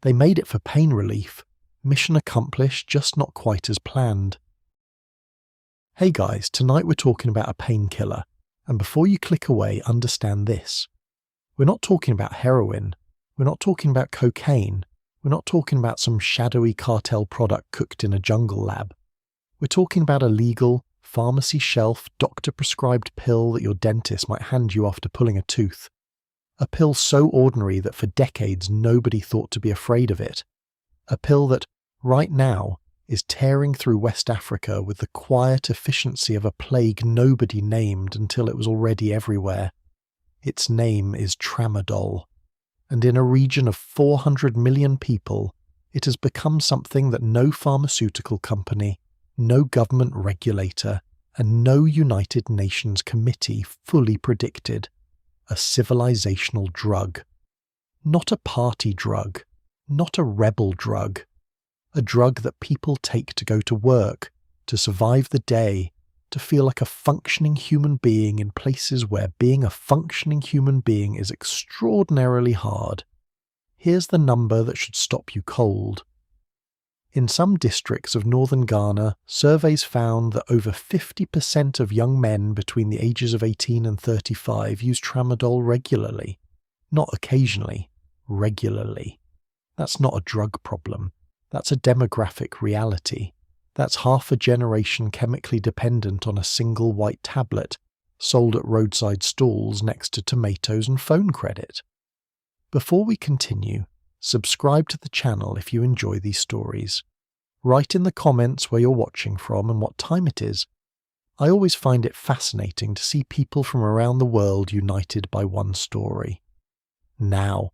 They made it for pain relief. Mission accomplished, just not quite as planned. Hey guys, tonight we're talking about a painkiller, and before you click away, understand this. We're not talking about heroin, we're not talking about cocaine, we're not talking about some shadowy cartel product cooked in a jungle lab. We're talking about a legal, pharmacy shelf, doctor-prescribed pill that your dentist might hand you after pulling a tooth. A pill so ordinary that for decades nobody thought to be afraid of it. A pill that, right now, is tearing through West Africa with the quiet efficiency of a plague nobody named until it was already everywhere. Its name is Tramadol, and in a region of 400 million people, it has become something that no pharmaceutical company, no government regulator, and no United Nations committee fully predicted. A civilizational drug. Not a party drug, not a rebel drug. A drug that people take to go to work, to survive the day, to feel like a functioning human being in places where being a functioning human being is extraordinarily hard. Here's the number that should stop you cold. In some districts of northern Ghana, surveys found that over 50% of young men between the ages of 18 and 35 use Tramadol regularly. Not occasionally, regularly. That's not a drug problem. That's a demographic reality. That's half a generation chemically dependent on a single white tablet, sold at roadside stalls next to tomatoes and phone credit. Before we continue, subscribe to the channel if you enjoy these stories. Write in the comments where you're watching from and what time it is. I always find it fascinating to see people from around the world united by one story. Now,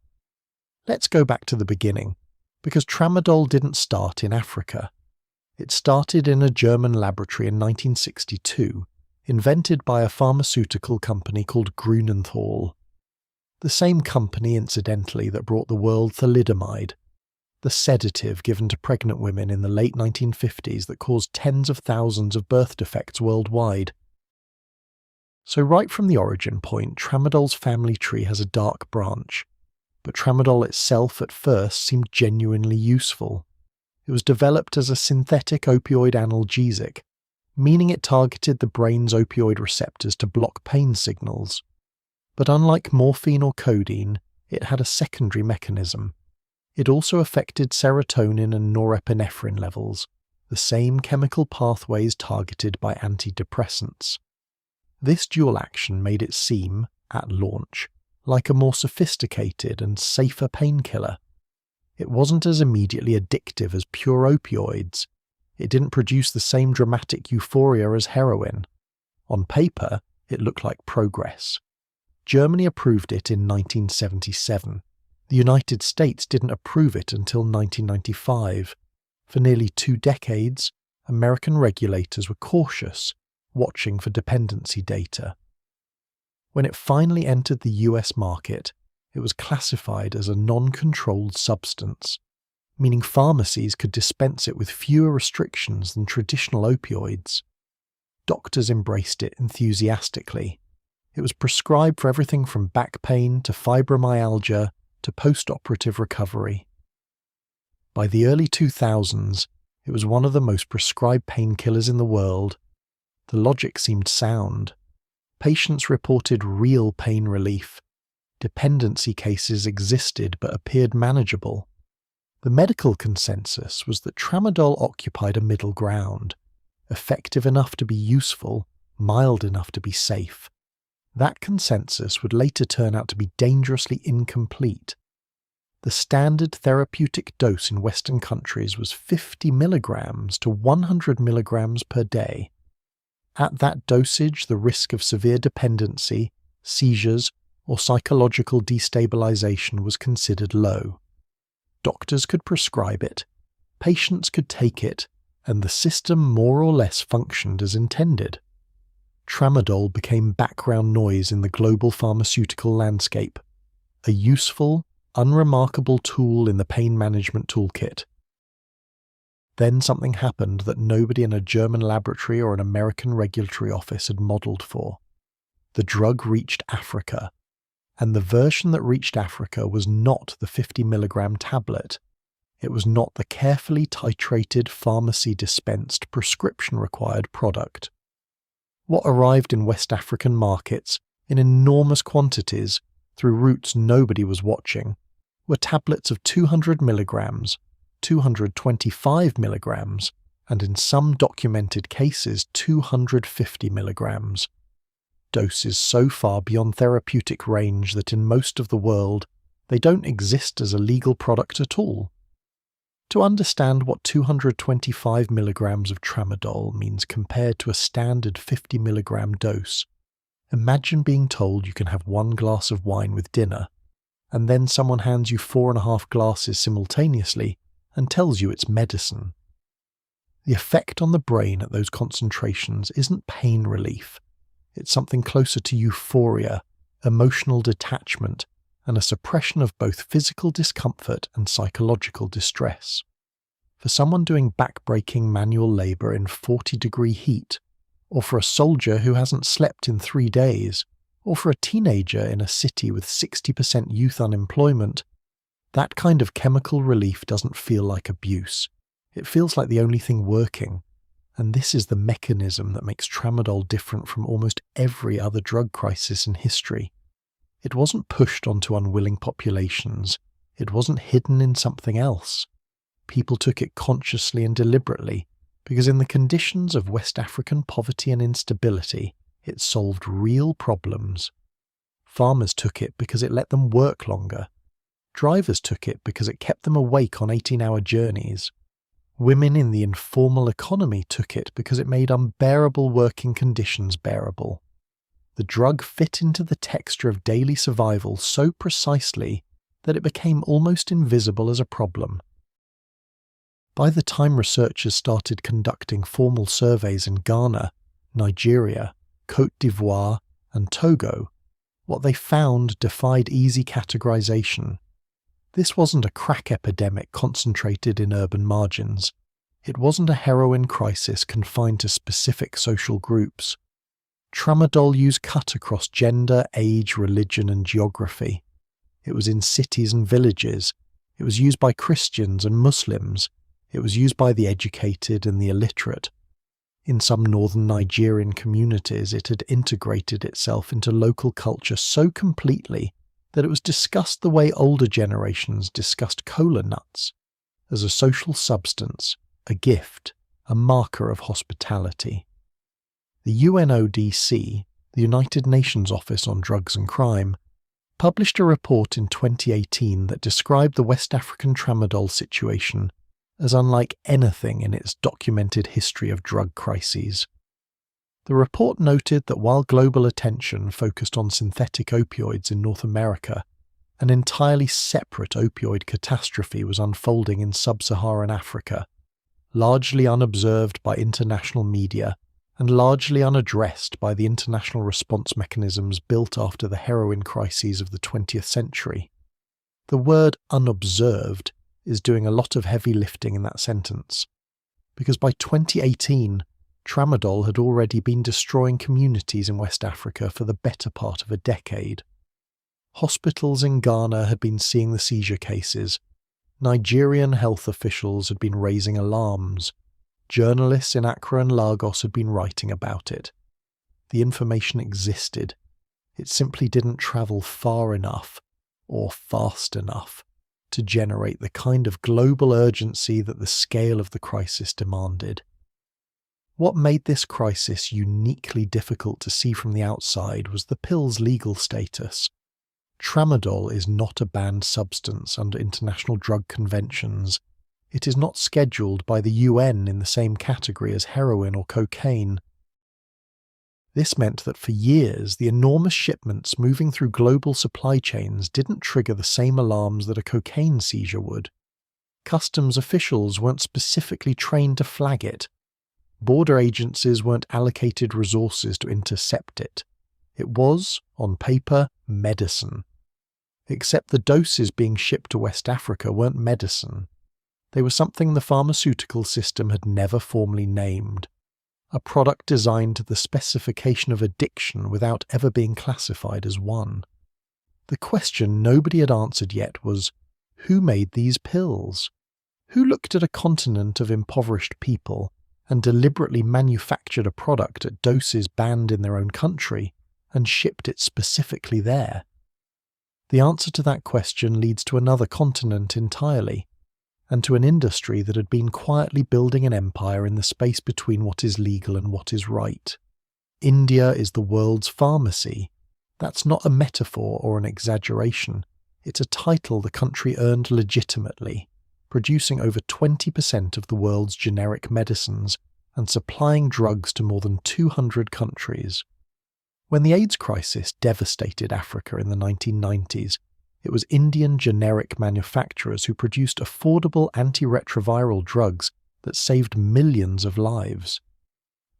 let's go back to the beginning, because Tramadol didn't start in Africa. It started in a German laboratory in 1962, invented by a pharmaceutical company called Grünenthal. The same company, incidentally, that brought the world thalidomide, the sedative given to pregnant women in the late 1950s that caused tens of thousands of birth defects worldwide. So right from the origin point, Tramadol's family tree has a dark branch, but Tramadol itself at first seemed genuinely useful. It was developed as a synthetic opioid analgesic, meaning it targeted the brain's opioid receptors to block pain signals. But unlike morphine or codeine, it had a secondary mechanism. It also affected serotonin and norepinephrine levels, the same chemical pathways targeted by antidepressants. This dual action made it seem, at launch, like a more sophisticated and safer painkiller. It wasn't as immediately addictive as pure opioids. It didn't produce the same dramatic euphoria as heroin. On paper, it looked like progress. Germany approved it in 1977. The United States didn't approve it until 1995. For nearly 2 decades, American regulators were cautious, watching for dependency data. When it finally entered the US market, it was classified as a non-controlled substance, meaning pharmacies could dispense it with fewer restrictions than traditional opioids. Doctors embraced it enthusiastically. It was prescribed for everything from back pain to fibromyalgia to post-operative recovery. By the early 2000s, it was one of the most prescribed painkillers in the world. The logic seemed sound. Patients reported real pain relief. Dependency cases existed but appeared manageable. The medical consensus was that Tramadol occupied a middle ground, effective enough to be useful, mild enough to be safe. That consensus would later turn out to be dangerously incomplete. The standard therapeutic dose in Western countries was 50 milligrams to 100 milligrams per day. At that dosage, the risk of severe dependency, seizures, or psychological destabilization was considered low. Doctors could prescribe it, patients could take it, and the system more or less functioned as intended. Tramadol became background noise in the global pharmaceutical landscape, a useful, unremarkable tool in the pain management toolkit. Then something happened that nobody in a German laboratory or an American regulatory office had modelled for. The drug reached Africa, and the version that reached Africa was not the 50 milligram tablet, It was not the carefully titrated pharmacy-dispensed prescription-required product. What arrived in West African markets in enormous quantities through routes nobody was watching were tablets of 200 milligrams, 225 milligrams, and in some documented cases 250 milligrams. Doses so far beyond therapeutic range that in most of the world they don't exist as a legal product at all. To understand what 225 milligrams of Tramadol means compared to a standard 50 milligram dose, imagine being told you can have 1 glass of wine with dinner, and then someone hands you 4.5 glasses simultaneously and tells you it's medicine. The effect on the brain at those concentrations isn't pain relief. It's something closer to euphoria, emotional detachment, and a suppression of both physical discomfort and psychological distress. For someone doing back-breaking manual labour in 40-degree heat, or for a soldier who hasn't slept in 3 days, or for a teenager in a city with 60% youth unemployment, that kind of chemical relief doesn't feel like abuse. It feels like the only thing working, and this is the mechanism that makes Tramadol different from almost every other drug crisis in history. It wasn't pushed onto unwilling populations. It wasn't hidden in something else. People took it consciously and deliberately, because in the conditions of West African poverty and instability, it solved real problems. Farmers took it because it let them work longer. Drivers took it because it kept them awake on 18-hour journeys. Women in the informal economy took it because it made unbearable working conditions bearable. The drug fit into the texture of daily survival so precisely that it became almost invisible as a problem. By the time researchers started conducting formal surveys in Ghana, Nigeria, Côte d'Ivoire, and Togo, what they found defied easy categorization. This wasn't a crack epidemic concentrated in urban margins. It wasn't a heroin crisis confined to specific social groups. Tramadol use cut across gender, age, religion, and geography. It was in cities and villages. It was used by Christians and Muslims. It was used by the educated and the illiterate. In some northern Nigerian communities, it had integrated itself into local culture so completely that it was discussed the way older generations discussed cola nuts, as a social substance, a gift, a marker of hospitality. The UNODC, the United Nations Office on Drugs and Crime, published a report in 2018 that described the West African Tramadol situation as unlike anything in its documented history of drug crises. The report noted that while global attention focused on synthetic opioids in North America, an entirely separate opioid catastrophe was unfolding in sub-Saharan Africa, largely unobserved by international media and largely unaddressed by the international response mechanisms built after the heroin crises of the 20th century. The word unobserved is doing a lot of heavy lifting in that sentence, because by 2018, Tramadol had already been destroying communities in West Africa for the better part of a decade. Hospitals in Ghana had been seeing the seizure cases. Nigerian health officials had been raising alarms. Journalists in Accra and Lagos had been writing about it. The information existed. It simply didn't travel far enough, or fast enough, to generate the kind of global urgency that the scale of the crisis demanded. What made this crisis uniquely difficult to see from the outside was the pill's legal status. Tramadol is not a banned substance under international drug conventions. It is not scheduled by the UN in the same category as heroin or cocaine. This meant that for years, the enormous shipments moving through global supply chains didn't trigger the same alarms that a cocaine seizure would. Customs officials weren't specifically trained to flag it. Border agencies weren't allocated resources to intercept it. It was, on paper, medicine. Except the doses being shipped to West Africa weren't medicine. They were something the pharmaceutical system had never formally named. A product designed to the specification of addiction without ever being classified as one. The question nobody had answered yet was, who made these pills? Who looked at a continent of impoverished people and deliberately manufactured a product at doses banned in their own country and shipped it specifically there? The answer to that question leads to another continent entirely, and to an industry that had been quietly building an empire in the space between what is legal and what is right. India is the world's pharmacy. That's not a metaphor or an exaggeration. It's a title the country earned legitimately, producing over 20% of the world's generic medicines and supplying drugs to more than 200 countries. When the AIDS crisis devastated Africa in the 1990s, it was Indian generic manufacturers who produced affordable antiretroviral drugs that saved millions of lives.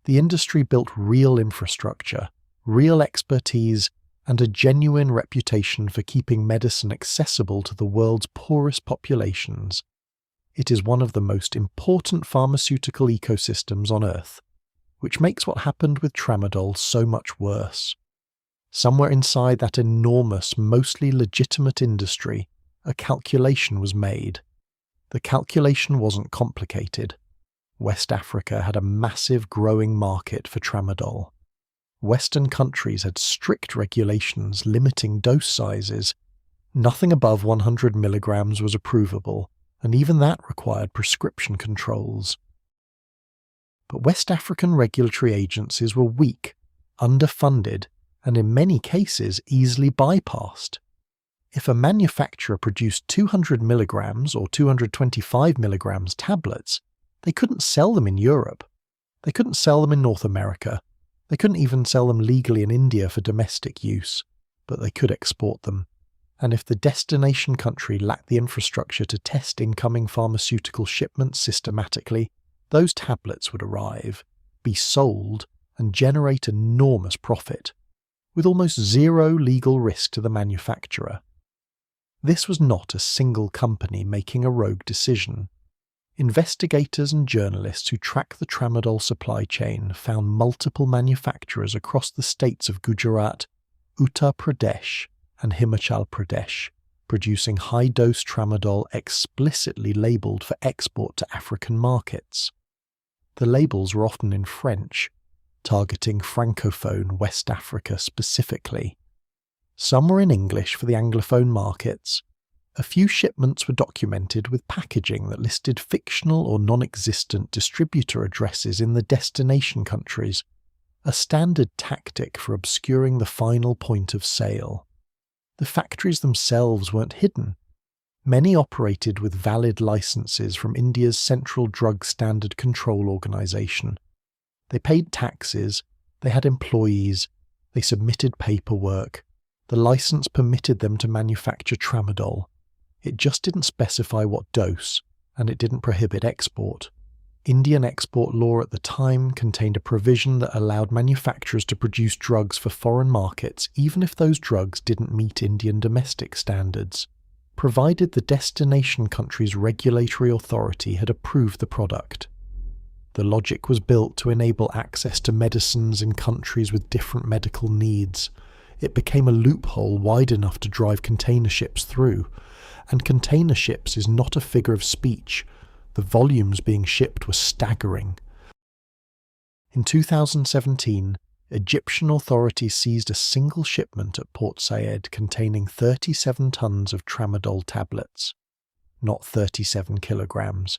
The industry built real infrastructure, real expertise, and a genuine reputation for keeping medicine accessible to the world's poorest populations. It is one of the most important pharmaceutical ecosystems on Earth, which makes what happened with Tramadol so much worse. Somewhere inside that enormous, mostly legitimate industry, a calculation was made. The calculation wasn't complicated. West Africa had a massive growing market for Tramadol. Western countries had strict regulations limiting dose sizes. Nothing above 100 milligrams was approvable, and even that required prescription controls. But West African regulatory agencies were weak, underfunded, and in many cases easily bypassed. If a manufacturer produced 200 milligrams or 225 milligrams tablets, they couldn't sell them in Europe. They couldn't sell them in North America. They couldn't even sell them legally in India for domestic use, but they could export them. And if the destination country lacked the infrastructure to test incoming pharmaceutical shipments systematically, those tablets would arrive, be sold, and generate enormous profit, with almost zero legal risk to the manufacturer. This was not a single company making a rogue decision. Investigators and journalists who track the Tramadol supply chain found multiple manufacturers across the states of Gujarat, Uttar Pradesh, and Himachal Pradesh, producing high-dose Tramadol explicitly labelled for export to African markets. The labels were often in French, targeting Francophone West Africa specifically. Some were in English for the Anglophone markets. A few shipments were documented with packaging that listed fictional or non-existent distributor addresses in the destination countries, a standard tactic for obscuring the final point of sale. The factories themselves weren't hidden. Many operated with valid licenses from India's Central Drug Standard Control Organisation. They paid taxes, they had employees, they submitted paperwork. The license permitted them to manufacture Tramadol. It just didn't specify what dose, and it didn't prohibit export. Indian export law at the time contained a provision that allowed manufacturers to produce drugs for foreign markets even if those drugs didn't meet Indian domestic standards, provided the destination country's regulatory authority had approved the product. The logic was built to enable access to medicines in countries with different medical needs. It became a loophole wide enough to drive container ships through, and container ships is not a figure of speech. The volumes being shipped were staggering. In 2017, Egyptian authorities seized a single shipment at Port Said containing 37 tons of Tramadol tablets. Not 37 kilograms,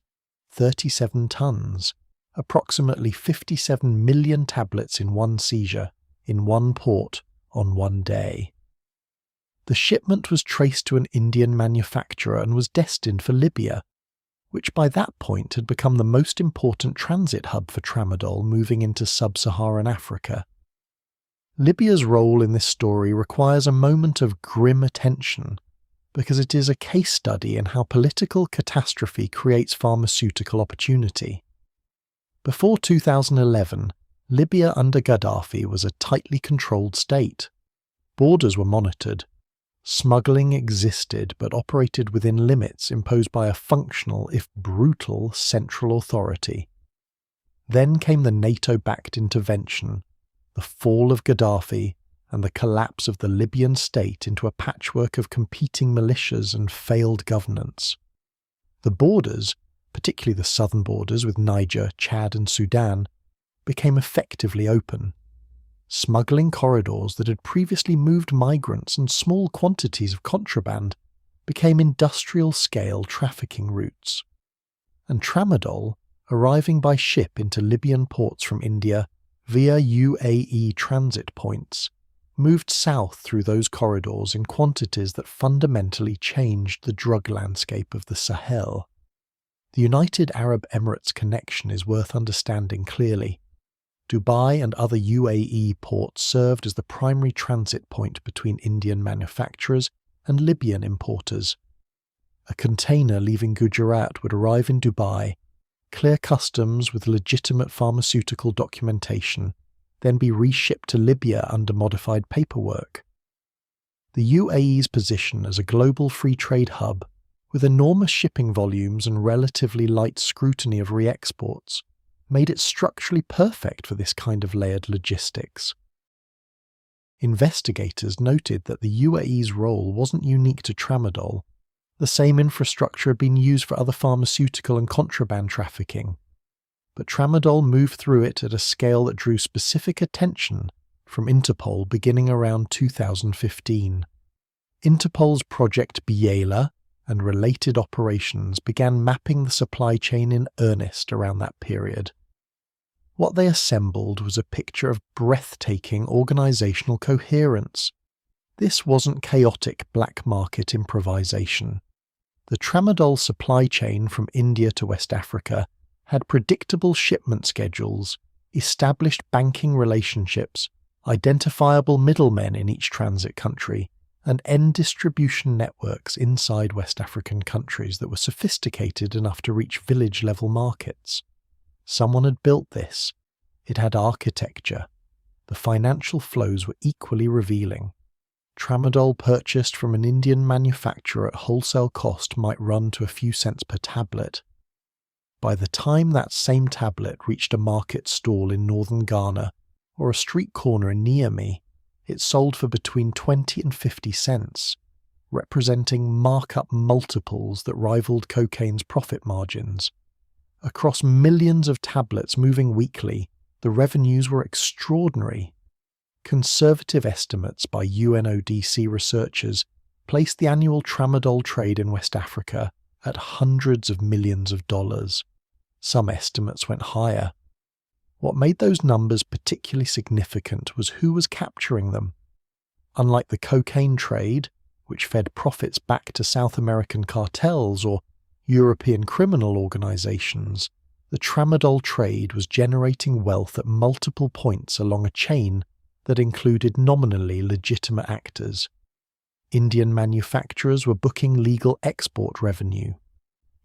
37 tons. Approximately 57 million tablets in one seizure, in one port, on one day. The shipment was traced to an Indian manufacturer and was destined for Libya, which by that point had become the most important transit hub for Tramadol moving into sub-Saharan Africa. Libya's role in this story requires a moment of grim attention, because it is a case study in how political catastrophe creates pharmaceutical opportunity. Before 2011, Libya under Gaddafi was a tightly controlled state. Borders were monitored. Smuggling existed but operated within limits imposed by a functional, if brutal, central authority. Then came the NATO-backed intervention, the fall of Gaddafi, and the collapse of the Libyan state into a patchwork of competing militias and failed governance. The borders, particularly the southern borders with Niger, Chad and Sudan, became effectively open. Smuggling corridors that had previously moved migrants and small quantities of contraband became industrial-scale trafficking routes. And Tramadol, arriving by ship into Libyan ports from India via UAE transit points, moved south through those corridors in quantities that fundamentally changed the drug landscape of the Sahel. The United Arab Emirates connection is worth understanding clearly. Dubai and other UAE ports served as the primary transit point between Indian manufacturers and Libyan importers. A container leaving Gujarat would arrive in Dubai, clear customs with legitimate pharmaceutical documentation, then be reshipped to Libya under modified paperwork. The UAE's position as a global free trade hub, with enormous shipping volumes and relatively light scrutiny of re-exports, made it structurally perfect for this kind of layered logistics. Investigators noted that the UAE's role wasn't unique to Tramadol. The same infrastructure had been used for other pharmaceutical and contraband trafficking, but Tramadol moved through it at a scale that drew specific attention from Interpol beginning around 2015. Interpol's Project Biela and related operations began mapping the supply chain in earnest around that period. What they assembled was a picture of breathtaking organizational coherence. This wasn't chaotic black market improvisation. The Tramadol supply chain from India to West Africa had predictable shipment schedules, established banking relationships, identifiable middlemen in each transit country, and end distribution networks inside West African countries that were sophisticated enough to reach village-level markets. Someone had built this. It had architecture. The financial flows were equally revealing. Tramadol purchased from an Indian manufacturer at wholesale cost might run to a few cents per tablet. By the time that same tablet reached a market stall in northern Ghana or a street corner in Niamey, it sold for between 20 and 50 cents, representing markup multiples that rivaled cocaine's profit margins. Across millions of tablets moving weekly, the revenues were extraordinary. Conservative estimates by UNODC researchers placed the annual Tramadol trade in West Africa at hundreds of millions of dollars. Some estimates went higher. What made those numbers particularly significant was who was capturing them. Unlike the cocaine trade, which fed profits back to South American cartels or European criminal organizations, the Tramadol trade was generating wealth at multiple points along a chain that included nominally legitimate actors. Indian manufacturers were booking legal export revenue.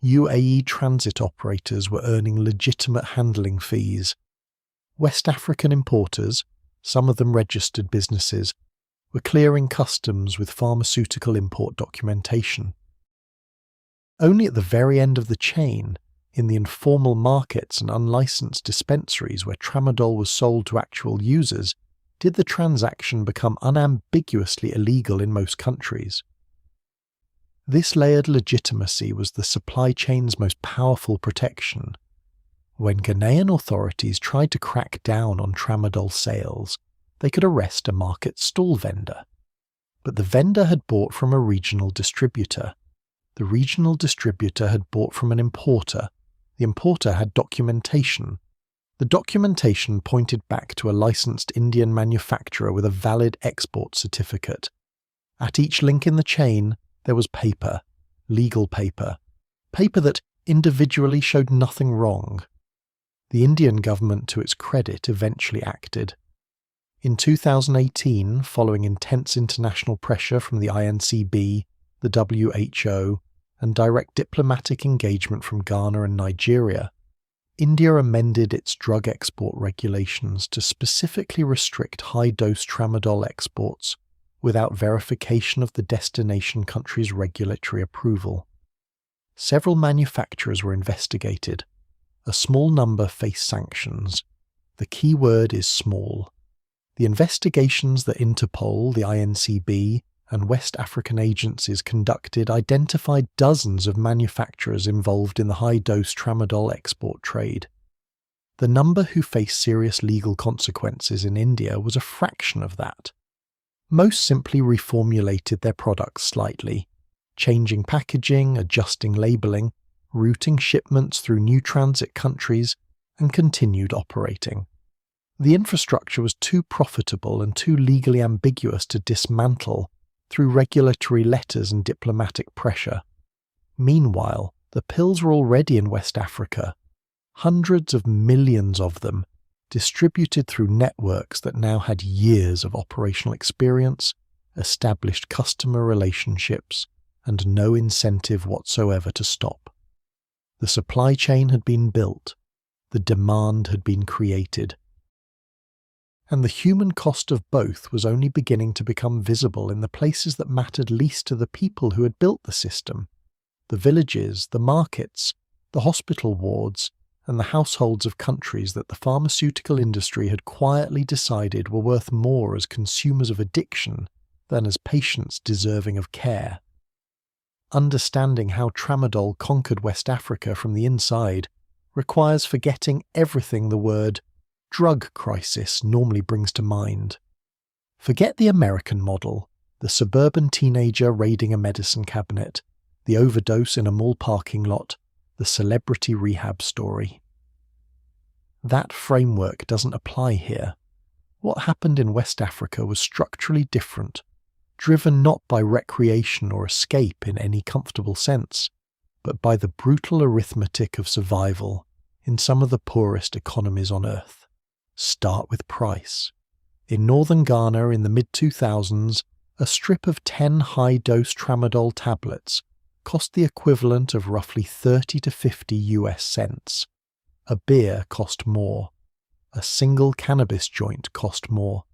UAE transit operators were earning legitimate handling fees. West African importers, some of them registered businesses, were clearing customs with pharmaceutical import documentation. Only at the very end of the chain, in the informal markets and unlicensed dispensaries where Tramadol was sold to actual users, did the transaction become unambiguously illegal in most countries. This layered legitimacy was the supply chain's most powerful protection. When Ghanaian authorities tried to crack down on Tramadol sales, they could arrest a market stall vendor. But the vendor had bought from a regional distributor. The regional distributor had bought from an importer. The importer had documentation. The documentation pointed back to a licensed Indian manufacturer with a valid export certificate. At each link in the chain, there was paper, legal paper that individually showed nothing wrong. The Indian government, to its credit, eventually acted. In 2018, following intense international pressure from the INCB, the WHO, and direct diplomatic engagement from Ghana and Nigeria, India amended its drug export regulations to specifically restrict high-dose Tramadol exports without verification of the destination country's regulatory approval. Several manufacturers were investigated. A small number faced sanctions. The key word is small. The investigations that Interpol, the INCB, and West African agencies conducted identified dozens of manufacturers involved in the high-dose tramadol export trade. The number who faced serious legal consequences in India was a fraction of that. Most simply reformulated their products slightly, changing packaging, adjusting labeling, routing shipments through new transit countries, and continued operating. The infrastructure was too profitable and too legally ambiguous to dismantle through regulatory letters and diplomatic pressure. Meanwhile, the pills were already in West Africa, hundreds of millions of them, distributed through networks that now had years of operational experience, established customer relationships, and no incentive whatsoever to stop. The supply chain had been built, the demand had been created, and the human cost of both was only beginning to become visible in the places that mattered least to the people who had built the system: the villages, the markets, the hospital wards, and the households of countries that the pharmaceutical industry had quietly decided were worth more as consumers of addiction than as patients deserving of care. Understanding how tramadol conquered West Africa from the inside requires forgetting everything the word drug crisis normally brings to mind. Forget the American model, the suburban teenager raiding a medicine cabinet, the overdose in a mall parking lot, the celebrity rehab story. That framework doesn't apply here. What happened in West Africa was structurally different, driven not by recreation or escape in any comfortable sense, but by the brutal arithmetic of survival in some of the poorest economies on earth. Start with price. In northern Ghana in the mid-2000s, a strip of 10 high-dose tramadol tablets cost the equivalent of roughly 30 to 50 US cents. A beer cost more. A single cannabis joint cost more.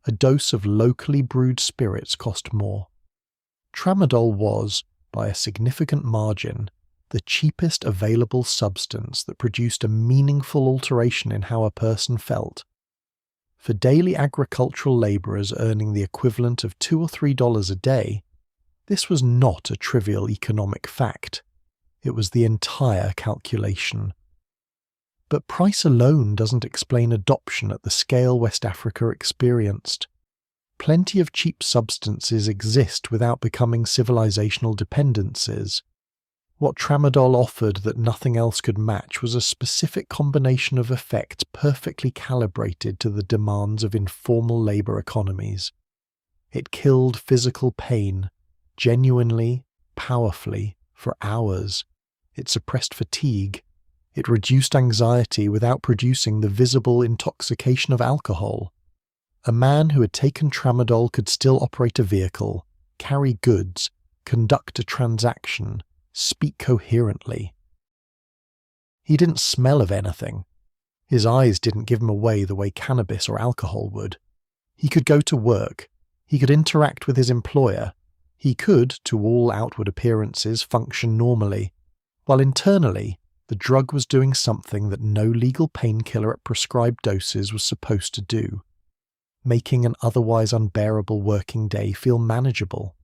A dose of locally brewed spirits cost more. Tramadol was, by a significant margin, the cheapest available substance that produced a meaningful alteration in how a person felt. For daily agricultural labourers earning the equivalent of $2 or $3 a day, this was not a trivial economic fact. It was the entire calculation. But price alone doesn't explain adoption at the scale West Africa experienced. Plenty of cheap substances exist without becoming civilizational dependencies. What tramadol offered that nothing else could match was a specific combination of effects perfectly calibrated to the demands of informal labour economies. It killed physical pain, genuinely, powerfully, for hours. It suppressed fatigue. It reduced anxiety without producing the visible intoxication of alcohol. A man who had taken tramadol could still operate a vehicle, carry goods, conduct a transaction, speak coherently. He didn't smell of anything. His eyes didn't give him away the way cannabis or alcohol would. He could go to work. He could interact with his employer. He could, to all outward appearances, function normally, while internally the drug was doing something that no legal painkiller at prescribed doses was supposed to do, making an otherwise unbearable working day feel manageable.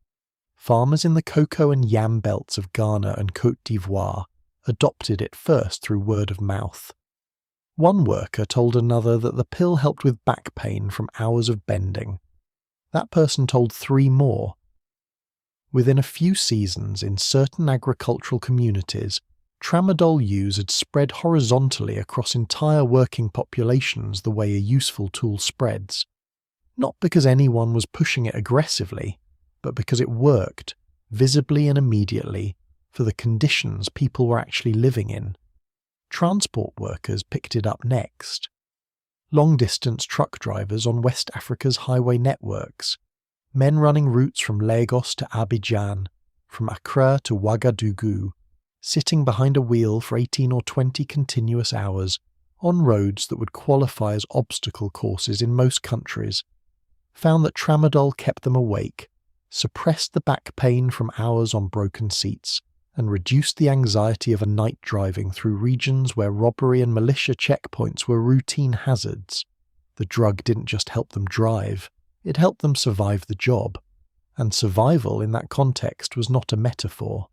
Farmers in the cocoa and yam belts of Ghana and Côte d'Ivoire adopted it first through word of mouth. One worker told another that the pill helped with back pain from hours of bending. That person told 3 more. Within a few seasons, in certain agricultural communities, tramadol use had spread horizontally across entire working populations the way a useful tool spreads. Not because anyone was pushing it aggressively, but because it worked, visibly and immediately, for the conditions people were actually living in. Transport workers picked it up next. Long-distance truck drivers on West Africa's highway networks, men running routes from Lagos to Abidjan, from Accra to Ouagadougou, sitting behind a wheel for 18 or 20 continuous hours on roads that would qualify as obstacle courses in most countries, found that tramadol kept them awake, suppressed the back pain from hours on broken seats, and reduced the anxiety of a night driving through regions where robbery and militia checkpoints were routine hazards. The drug didn't just help them drive, it helped them survive the job. and survival in that context was not a metaphor.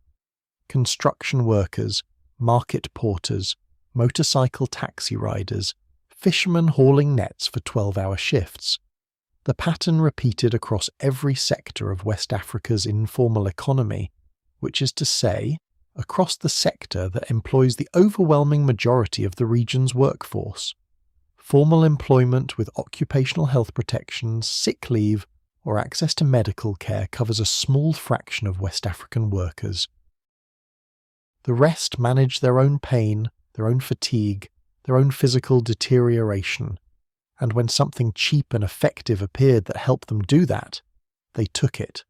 Construction workers, market porters, motorcycle taxi riders, fishermen hauling nets for 12-hour shifts. The pattern repeated across every sector of West Africa's informal economy, which is to say, across the sector that employs the overwhelming majority of the region's workforce. Formal employment with occupational health protections, sick leave, or access to medical care covers a small fraction of West African workers. The rest manage their own pain, their own fatigue, their own physical deterioration, and when something cheap and effective appeared that helped them do that, they took it.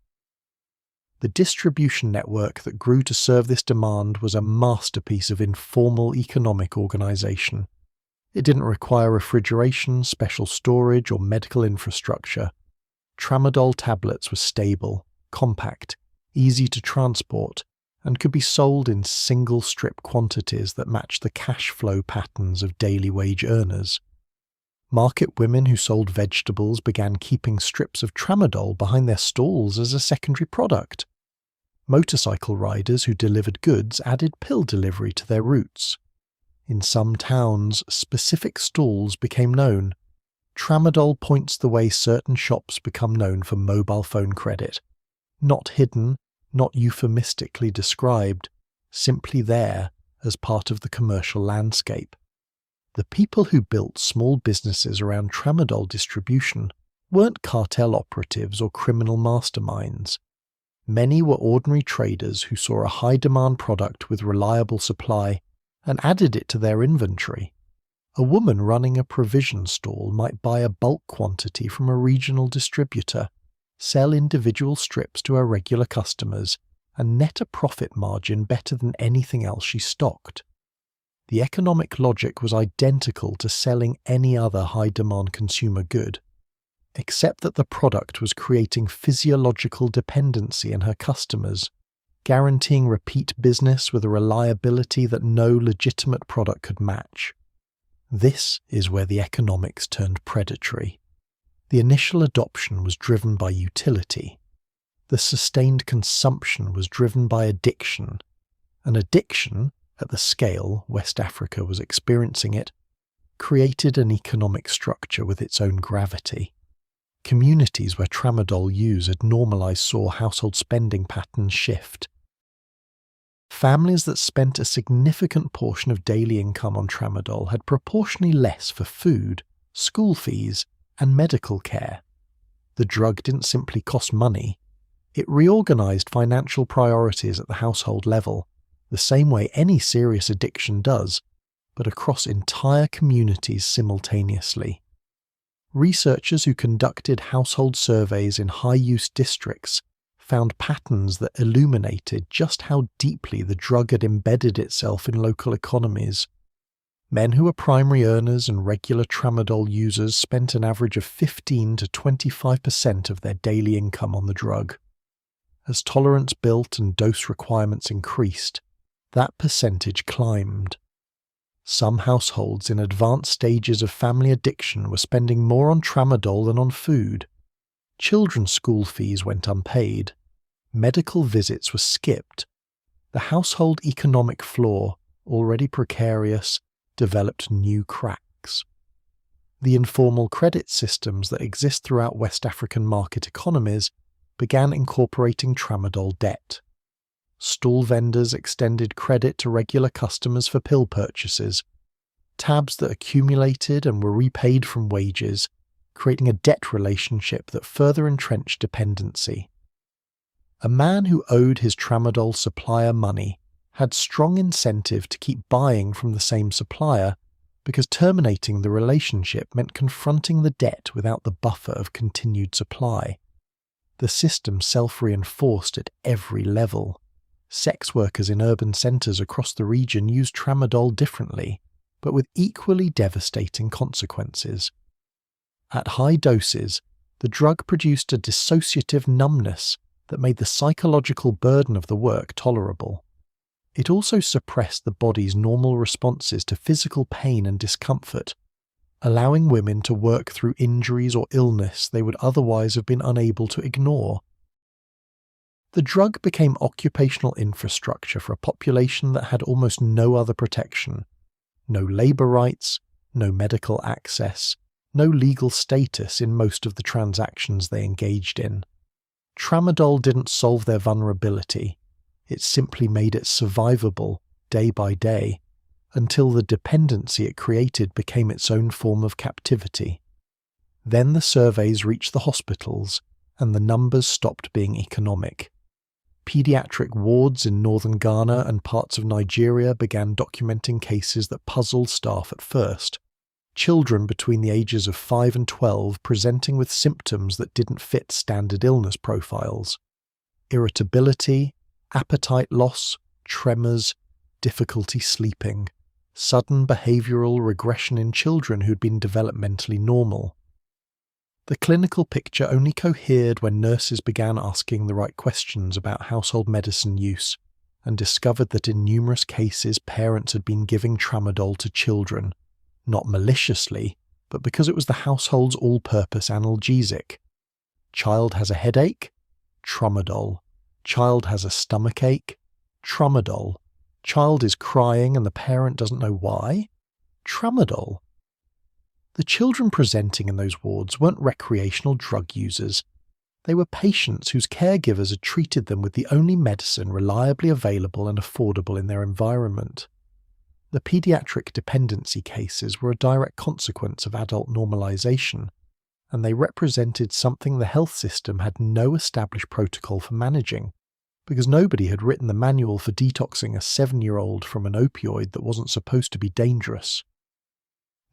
The distribution network that grew to serve this demand was a masterpiece of informal economic organization. It didn't require refrigeration, special storage, or medical infrastructure. Tramadol tablets were stable, compact, easy to transport, and could be sold in single-strip quantities that matched the cash flow patterns of daily wage earners. Market women who sold vegetables began keeping strips of tramadol behind their stalls as a secondary product. Motorcycle riders who delivered goods added pill delivery to their routes. In some towns, specific stalls became known. Tramadol points the way certain shops become known for mobile phone credit. Not hidden, not euphemistically described, simply there as part of the commercial landscape. The people who built small businesses around tramadol distribution weren't cartel operatives or criminal masterminds. Many were ordinary traders who saw a high-demand product with reliable supply and added it to their inventory. A woman running a provision stall might buy a bulk quantity from a regional distributor, sell individual strips to her regular customers, and net a profit margin better than anything else she stocked. The economic logic was identical to selling any other high-demand consumer good, except that the product was creating physiological dependency in her customers, guaranteeing repeat business with a reliability that no legitimate product could match. This is where the economics turned predatory. The initial adoption was driven by utility. The sustained consumption was driven by addiction. An addiction, at the scale West Africa was experiencing it, created an economic structure with its own gravity. Communities where tramadol use had normalized saw household spending patterns shift. Families that spent a significant portion of daily income on tramadol had proportionally less for food, school fees, and medical care. The drug didn't simply cost money. It reorganized financial priorities at the household level, the same way any serious addiction does, but across entire communities simultaneously. Researchers who conducted household surveys in high-use districts found patterns that illuminated just how deeply the drug had embedded itself in local economies. Men who were primary earners and regular tramadol users spent an average of 15 to 25% of their daily income on the drug. As tolerance built and dose requirements increased, that percentage climbed. Some households in advanced stages of family addiction were spending more on tramadol than on food. Children's school fees went unpaid. Medical visits were skipped. The household economic floor, already precarious, developed new cracks. The informal credit systems that exist throughout West African market economies began incorporating tramadol debt. Stall vendors extended credit to regular customers for pill purchases, tabs that accumulated and were repaid from wages, creating a debt relationship that further entrenched dependency. A man who owed his tramadol supplier money had strong incentive to keep buying from the same supplier because terminating the relationship meant confronting the debt without the buffer of continued supply. The system self-reinforced at every level. Sex workers in urban centres across the region used tramadol differently, but with equally devastating consequences. At high doses, the drug produced a dissociative numbness that made the psychological burden of the work tolerable. It also suppressed the body's normal responses to physical pain and discomfort, allowing women to work through injuries or illness they would otherwise have been unable to ignore. The drug became occupational infrastructure for a population that had almost no other protection. No labour rights, no medical access, no legal status in most of the transactions they engaged in. Tramadol didn't solve their vulnerability, it simply made it survivable day by day, until the dependency it created became its own form of captivity. Then the surveys reached the hospitals, and the numbers stopped being economic. Pediatric wards in northern Ghana and parts of Nigeria began documenting cases that puzzled staff at first. Children between the ages of 5 and 12 presenting with symptoms that didn't fit standard illness profiles. Irritability, appetite loss, tremors, difficulty sleeping, sudden behavioural regression in children who'd been developmentally normal. The clinical picture only cohered when nurses began asking the right questions about household medicine use and discovered that in numerous cases parents had been giving tramadol to children, not maliciously, but because it was the household's all-purpose analgesic. Child has a headache? Tramadol. Child has a stomachache? Tramadol. Child is crying and the parent doesn't know why? Tramadol. The children presenting in those wards weren't recreational drug users. They were patients whose caregivers had treated them with the only medicine reliably available and affordable in their environment. The pediatric dependency cases were a direct consequence of adult normalization, and they represented something the health system had no established protocol for managing, because nobody had written the manual for detoxing a 7-year-old from an opioid that wasn't supposed to be dangerous.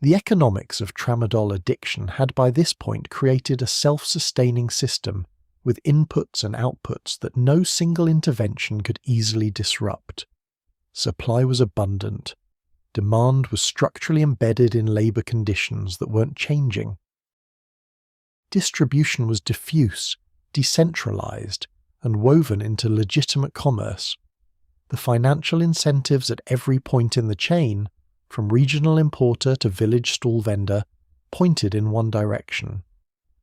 The economics of tramadol addiction had by this point created a self-sustaining system with inputs and outputs that no single intervention could easily disrupt. Supply was abundant. Demand was structurally embedded in labour conditions that weren't changing. Distribution was diffuse, decentralised, and woven into legitimate commerce. The financial incentives at every point in the chain, from regional importer to village stall vendor, pointed in one direction,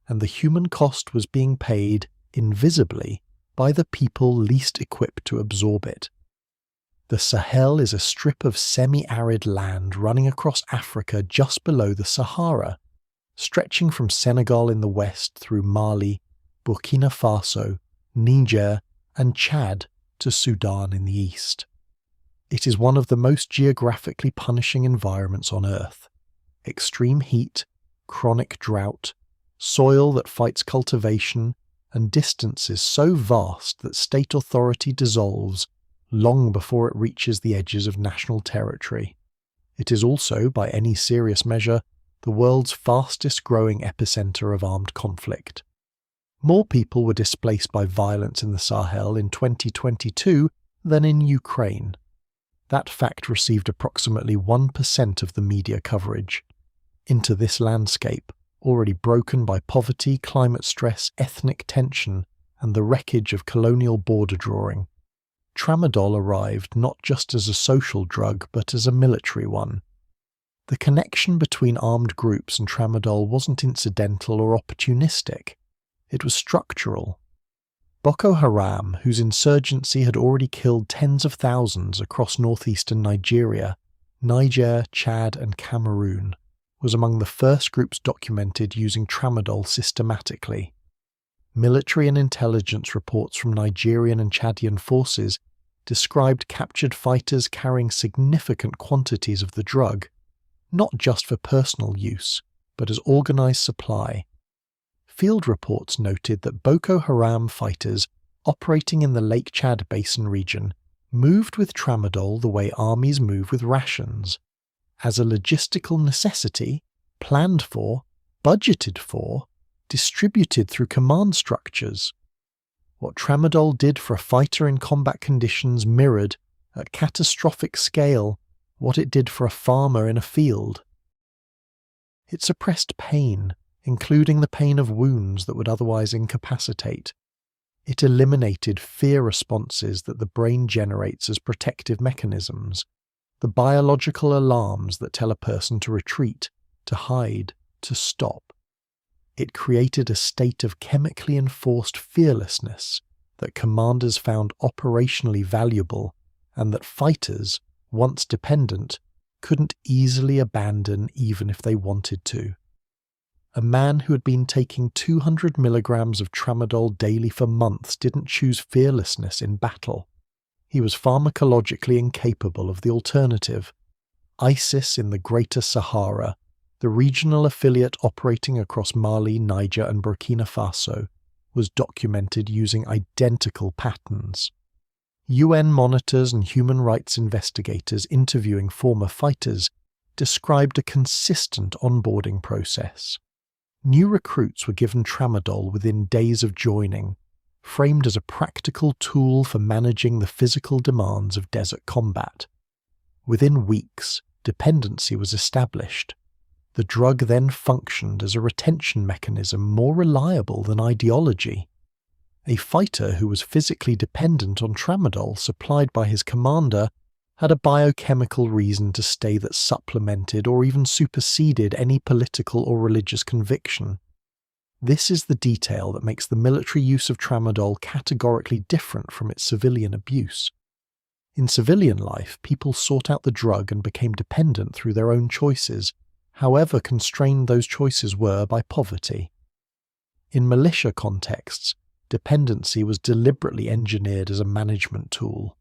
and the human cost was being paid invisibly by the people least equipped to absorb it. The Sahel is a strip of semi-arid land running across Africa just below the Sahara, stretching from Senegal in the west through Mali, Burkina Faso, Niger, and Chad to Sudan in the east. It is one of the most geographically punishing environments on Earth. Extreme heat, chronic drought, soil that fights cultivation, and distances so vast that state authority dissolves long before it reaches the edges of national territory. It is also, by any serious measure, the world's fastest growing epicenter of armed conflict. More people were displaced by violence in the Sahel in 2022 than in Ukraine. That fact received approximately 1% of the media coverage. Into this landscape, already broken by poverty, climate stress, ethnic tension, and the wreckage of colonial border drawing, Tramadol arrived not just as a social drug but as a military one. The connection between armed groups and Tramadol wasn't incidental or opportunistic. It was structural. Boko Haram, whose insurgency had already killed tens of thousands across northeastern Nigeria, Niger, Chad, and Cameroon, was among the first groups documented using Tramadol systematically. Military and intelligence reports from Nigerian and Chadian forces described captured fighters carrying significant quantities of the drug, not just for personal use, but as organized supply. Field reports noted that Boko Haram fighters operating in the Lake Chad Basin region moved with Tramadol the way armies move with rations, as a logistical necessity, planned for, budgeted for, distributed through command structures. What Tramadol did for a fighter in combat conditions mirrored, at catastrophic scale, what it did for a farmer in a field. It suppressed pain, including the pain of wounds that would otherwise incapacitate. It eliminated fear responses that the brain generates as protective mechanisms, the biological alarms that tell a person to retreat, to hide, to stop. It created a state of chemically enforced fearlessness that commanders found operationally valuable and that fighters, once dependent, couldn't easily abandon even if they wanted to. A man who had been taking 200 milligrams of Tramadol daily for months didn't choose fearlessness in battle. He was pharmacologically incapable of the alternative. ISIS in the Greater Sahara, the regional affiliate operating across Mali, Niger and Burkina Faso, was documented using identical patterns. UN monitors and human rights investigators interviewing former fighters described a consistent onboarding process. New recruits were given Tramadol within days of joining, framed as a practical tool for managing the physical demands of desert combat. Within weeks, dependency was established. The drug then functioned as a retention mechanism more reliable than ideology. A fighter who was physically dependent on Tramadol supplied by his commander had a biochemical reason to stay that supplemented or even superseded any political or religious conviction. This is the detail that makes the military use of Tramadol categorically different from its civilian abuse. In civilian life, people sought out the drug and became dependent through their own choices, however constrained those choices were by poverty. In militia contexts, dependency was deliberately engineered as a management tool.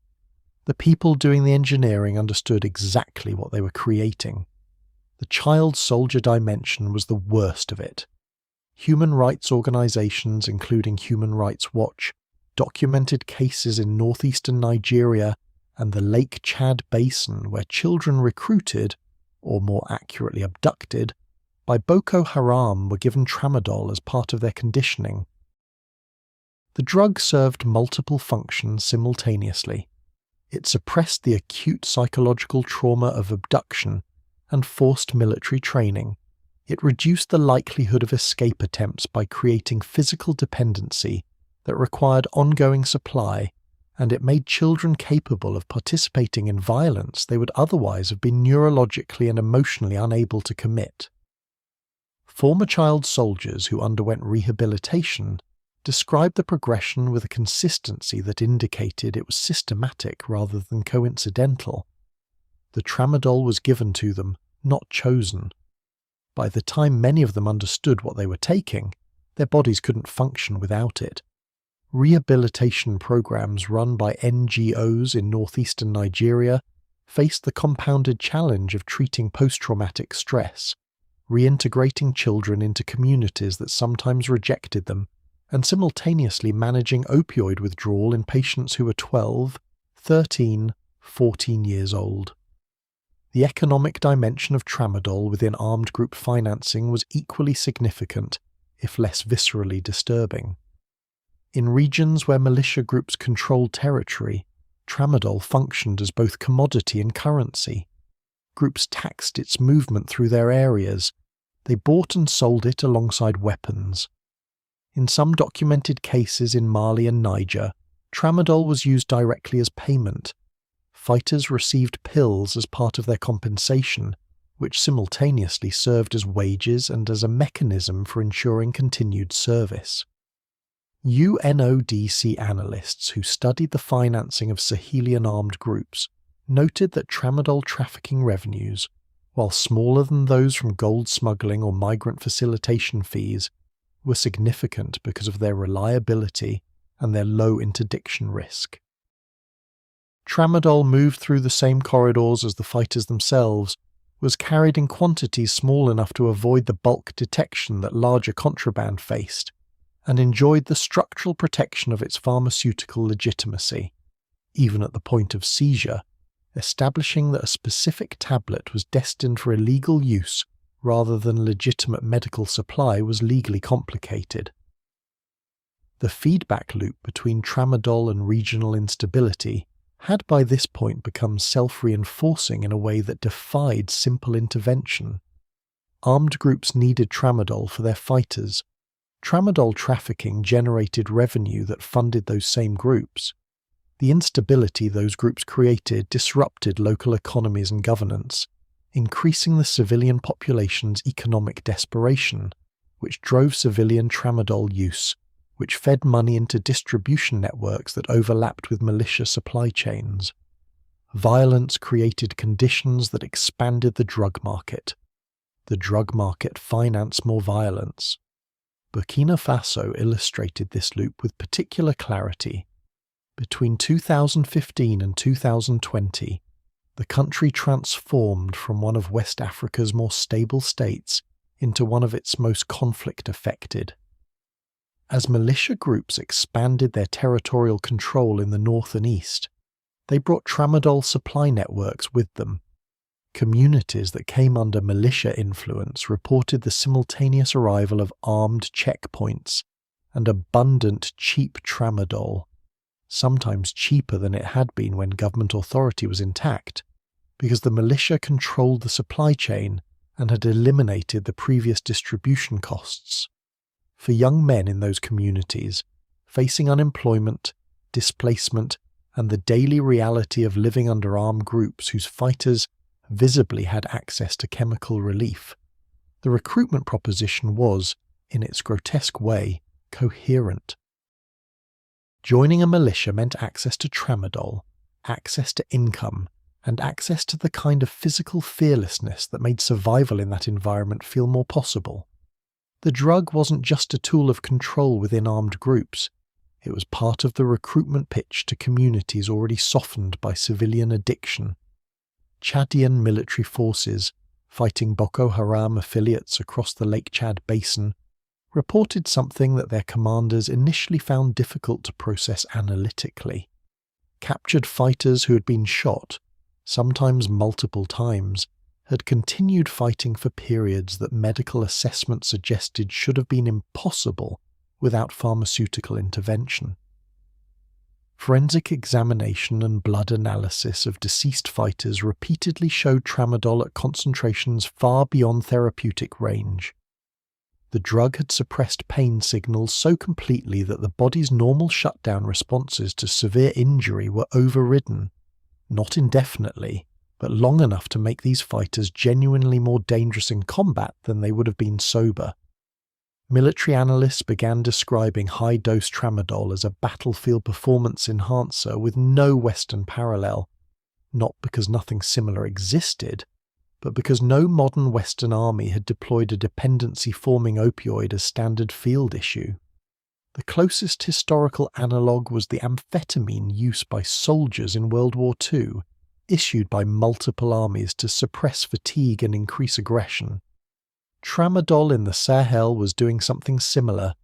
The people doing the engineering understood exactly what they were creating. The child soldier dimension was the worst of it. Human rights organizations, including Human Rights Watch, documented cases in northeastern Nigeria and the Lake Chad Basin where children recruited, or more accurately abducted, by Boko Haram were given Tramadol as part of their conditioning. The drug served multiple functions simultaneously. It suppressed the acute psychological trauma of abduction and forced military training. It reduced the likelihood of escape attempts by creating physical dependency that required ongoing supply, and it made children capable of participating in violence they would otherwise have been neurologically and emotionally unable to commit. Former child soldiers who underwent rehabilitation described the progression with a consistency that indicated it was systematic rather than coincidental. The Tramadol was given to them, not chosen. By the time many of them understood what they were taking, their bodies couldn't function without it. Rehabilitation programs run by NGOs in northeastern Nigeria faced the compounded challenge of treating post-traumatic stress, reintegrating children into communities that sometimes rejected them, and simultaneously managing opioid withdrawal in patients who were 12, 13, 14 years old. The economic dimension of Tramadol within armed group financing was equally significant, if less viscerally disturbing. In regions where militia groups controlled territory, Tramadol functioned as both commodity and currency. Groups taxed its movement through their areas. They bought and sold it alongside weapons. In some documented cases in Mali and Niger, Tramadol was used directly as payment. Fighters received pills as part of their compensation, which simultaneously served as wages and as a mechanism for ensuring continued service. UNODC analysts who studied the financing of Sahelian armed groups noted that Tramadol trafficking revenues, while smaller than those from gold smuggling or migrant facilitation fees, were significant because of their reliability and their low interdiction risk. Tramadol moved through the same corridors as the fighters themselves, was carried in quantities small enough to avoid the bulk detection that larger contraband faced, and enjoyed the structural protection of its pharmaceutical legitimacy, even at the point of seizure, establishing that a specific tablet was destined for illegal use rather than legitimate medical supply was legally complicated. The feedback loop between Tramadol and regional instability had by this point become self-reinforcing in a way that defied simple intervention. Armed groups needed Tramadol for their fighters. Tramadol trafficking generated revenue that funded those same groups. The instability those groups created disrupted local economies and governance, increasing the civilian population's economic desperation, which drove civilian Tramadol use, which fed money into distribution networks that overlapped with militia supply chains. Violence created conditions that expanded the drug market. The drug market financed more violence. Burkina Faso illustrated this loop with particular clarity. Between 2015 and 2020, the country transformed from one of West Africa's more stable states into one of its most conflict-affected. As militia groups expanded their territorial control in the north and east, they brought Tramadol supply networks with them. Communities that came under militia influence reported the simultaneous arrival of armed checkpoints and abundant cheap Tramadol, sometimes cheaper than it had been when government authority was intact, because the militia controlled the supply chain and had eliminated the previous distribution costs. For young men in those communities, facing unemployment, displacement, and the daily reality of living under armed groups whose fighters visibly had access to chemical relief, the recruitment proposition was, in its grotesque way, coherent. Joining a militia meant access to Tramadol, access to income, and access to the kind of physical fearlessness that made survival in that environment feel more possible. The drug wasn't just a tool of control within armed groups, it was part of the recruitment pitch to communities already softened by civilian addiction. Chadian military forces, fighting Boko Haram affiliates across the Lake Chad basin, reported something that their commanders initially found difficult to process analytically. Captured fighters who had been shot, sometimes multiple times, had continued fighting for periods that medical assessment suggested should have been impossible without pharmaceutical intervention. Forensic examination and blood analysis of deceased fighters repeatedly showed Tramadol at concentrations far beyond therapeutic range. The drug had suppressed pain signals so completely that the body's normal shutdown responses to severe injury were overridden, not indefinitely, but long enough to make these fighters genuinely more dangerous in combat than they would have been sober. Military analysts began describing high-dose Tramadol as a battlefield performance enhancer with no Western parallel, not because nothing similar existed, but because no modern Western army had deployed a dependency-forming opioid as standard field issue. The closest historical analogue was the amphetamine use by soldiers in World War II, issued by multiple armies to suppress fatigue and increase aggression. Tramadol in the Sahel was doing something similar,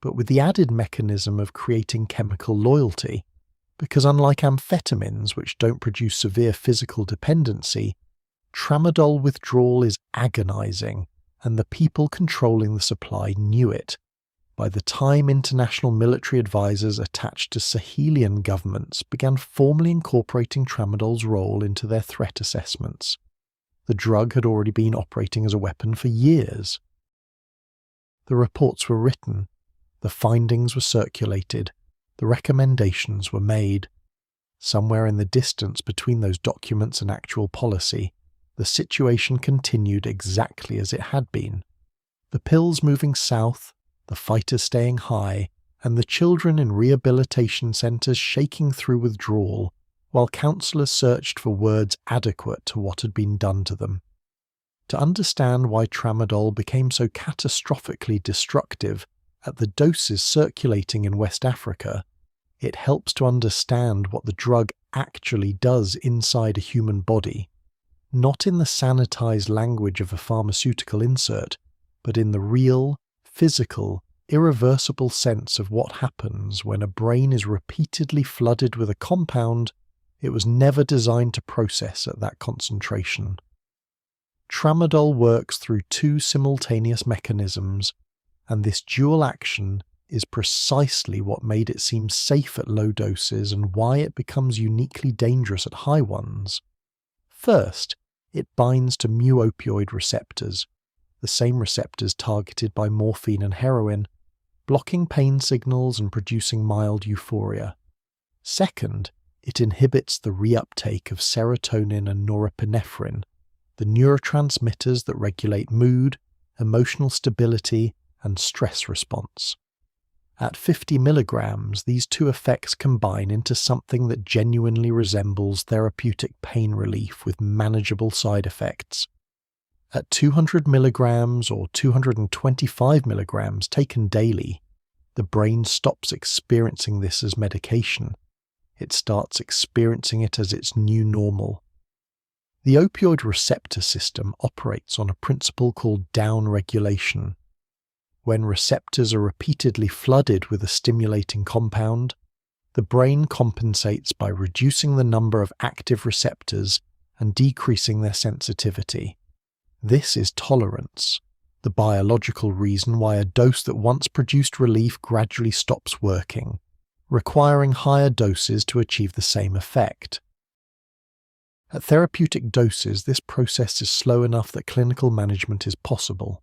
but with the added mechanism of creating chemical loyalty, because unlike amphetamines, which don't produce severe physical dependency, Tramadol withdrawal is agonizing, and the people controlling the supply knew it. By the time international military advisors attached to Sahelian governments began formally incorporating Tramadol's role into their threat assessments, the drug had already been operating as a weapon for years. The reports were written, the findings were circulated, the recommendations were made. Somewhere in the distance between those documents and actual policy, the situation continued exactly as it had been. The pills moving south, the fighters staying high, and the children in rehabilitation centres shaking through withdrawal, while counsellors searched for words adequate to what had been done to them. To understand why Tramadol became so catastrophically destructive at the doses circulating in West Africa, it helps to understand what the drug actually does inside a human body, not in the sanitized language of a pharmaceutical insert, but in the real, physical, irreversible sense of what happens when a brain is repeatedly flooded with a compound it was never designed to process at that concentration. Tramadol works through two simultaneous mechanisms, and this dual action is precisely what made it seem safe at low doses and why it becomes uniquely dangerous at high ones. First, it binds to mu-opioid receptors, the same receptors targeted by morphine and heroin, blocking pain signals and producing mild euphoria. Second, it inhibits the reuptake of serotonin and norepinephrine, the neurotransmitters that regulate mood, emotional stability, and stress response. At 50 milligrams, these two effects combine into something that genuinely resembles therapeutic pain relief with manageable side effects. At 200 milligrams or 225 milligrams taken daily, the brain stops experiencing this as medication. It starts experiencing it as its new normal. The opioid receptor system operates on a principle called downregulation. When receptors are repeatedly flooded with a stimulating compound, the brain compensates by reducing the number of active receptors and decreasing their sensitivity. This is tolerance, the biological reason why a dose that once produced relief gradually stops working, requiring higher doses to achieve the same effect. At therapeutic doses, this process is slow enough that clinical management is possible.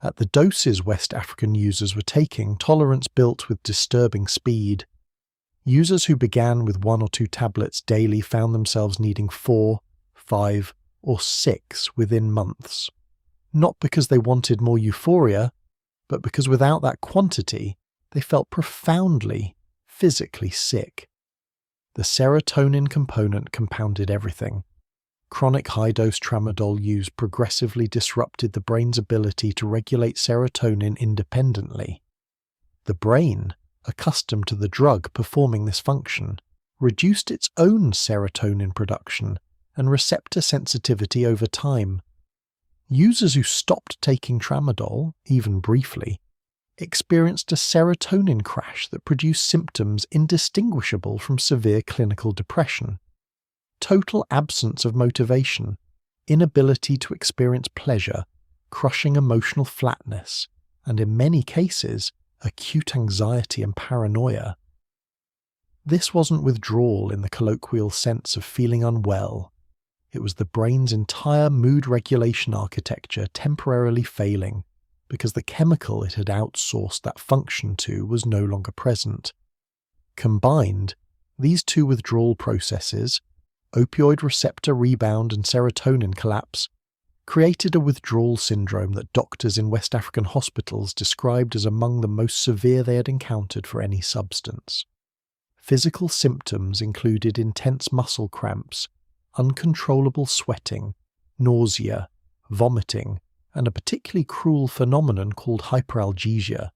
At the doses West African users were taking, tolerance built with disturbing speed. Users who began with 1 or 2 tablets daily found themselves needing 4, 5, or 6 within months. Not because they wanted more euphoria, but because without that quantity, they felt profoundly, physically sick. The serotonin component compounded everything. Chronic high-dose tramadol use progressively disrupted the brain's ability to regulate serotonin independently. The brain, accustomed to the drug performing this function, reduced its own serotonin production and receptor sensitivity over time. Users who stopped taking tramadol, even briefly, experienced a serotonin crash that produced symptoms indistinguishable from severe clinical depression. Total absence of motivation, inability to experience pleasure, crushing emotional flatness, and in many cases, acute anxiety and paranoia. This wasn't withdrawal in the colloquial sense of feeling unwell. It was the brain's entire mood regulation architecture temporarily failing because the chemical it had outsourced that function to was no longer present. Combined, these two withdrawal processes, opioid receptor rebound and serotonin collapse, created a withdrawal syndrome that doctors in West African hospitals described as among the most severe they had encountered for any substance. Physical symptoms included intense muscle cramps, uncontrollable sweating, nausea, vomiting, and a particularly cruel phenomenon called hyperalgesia,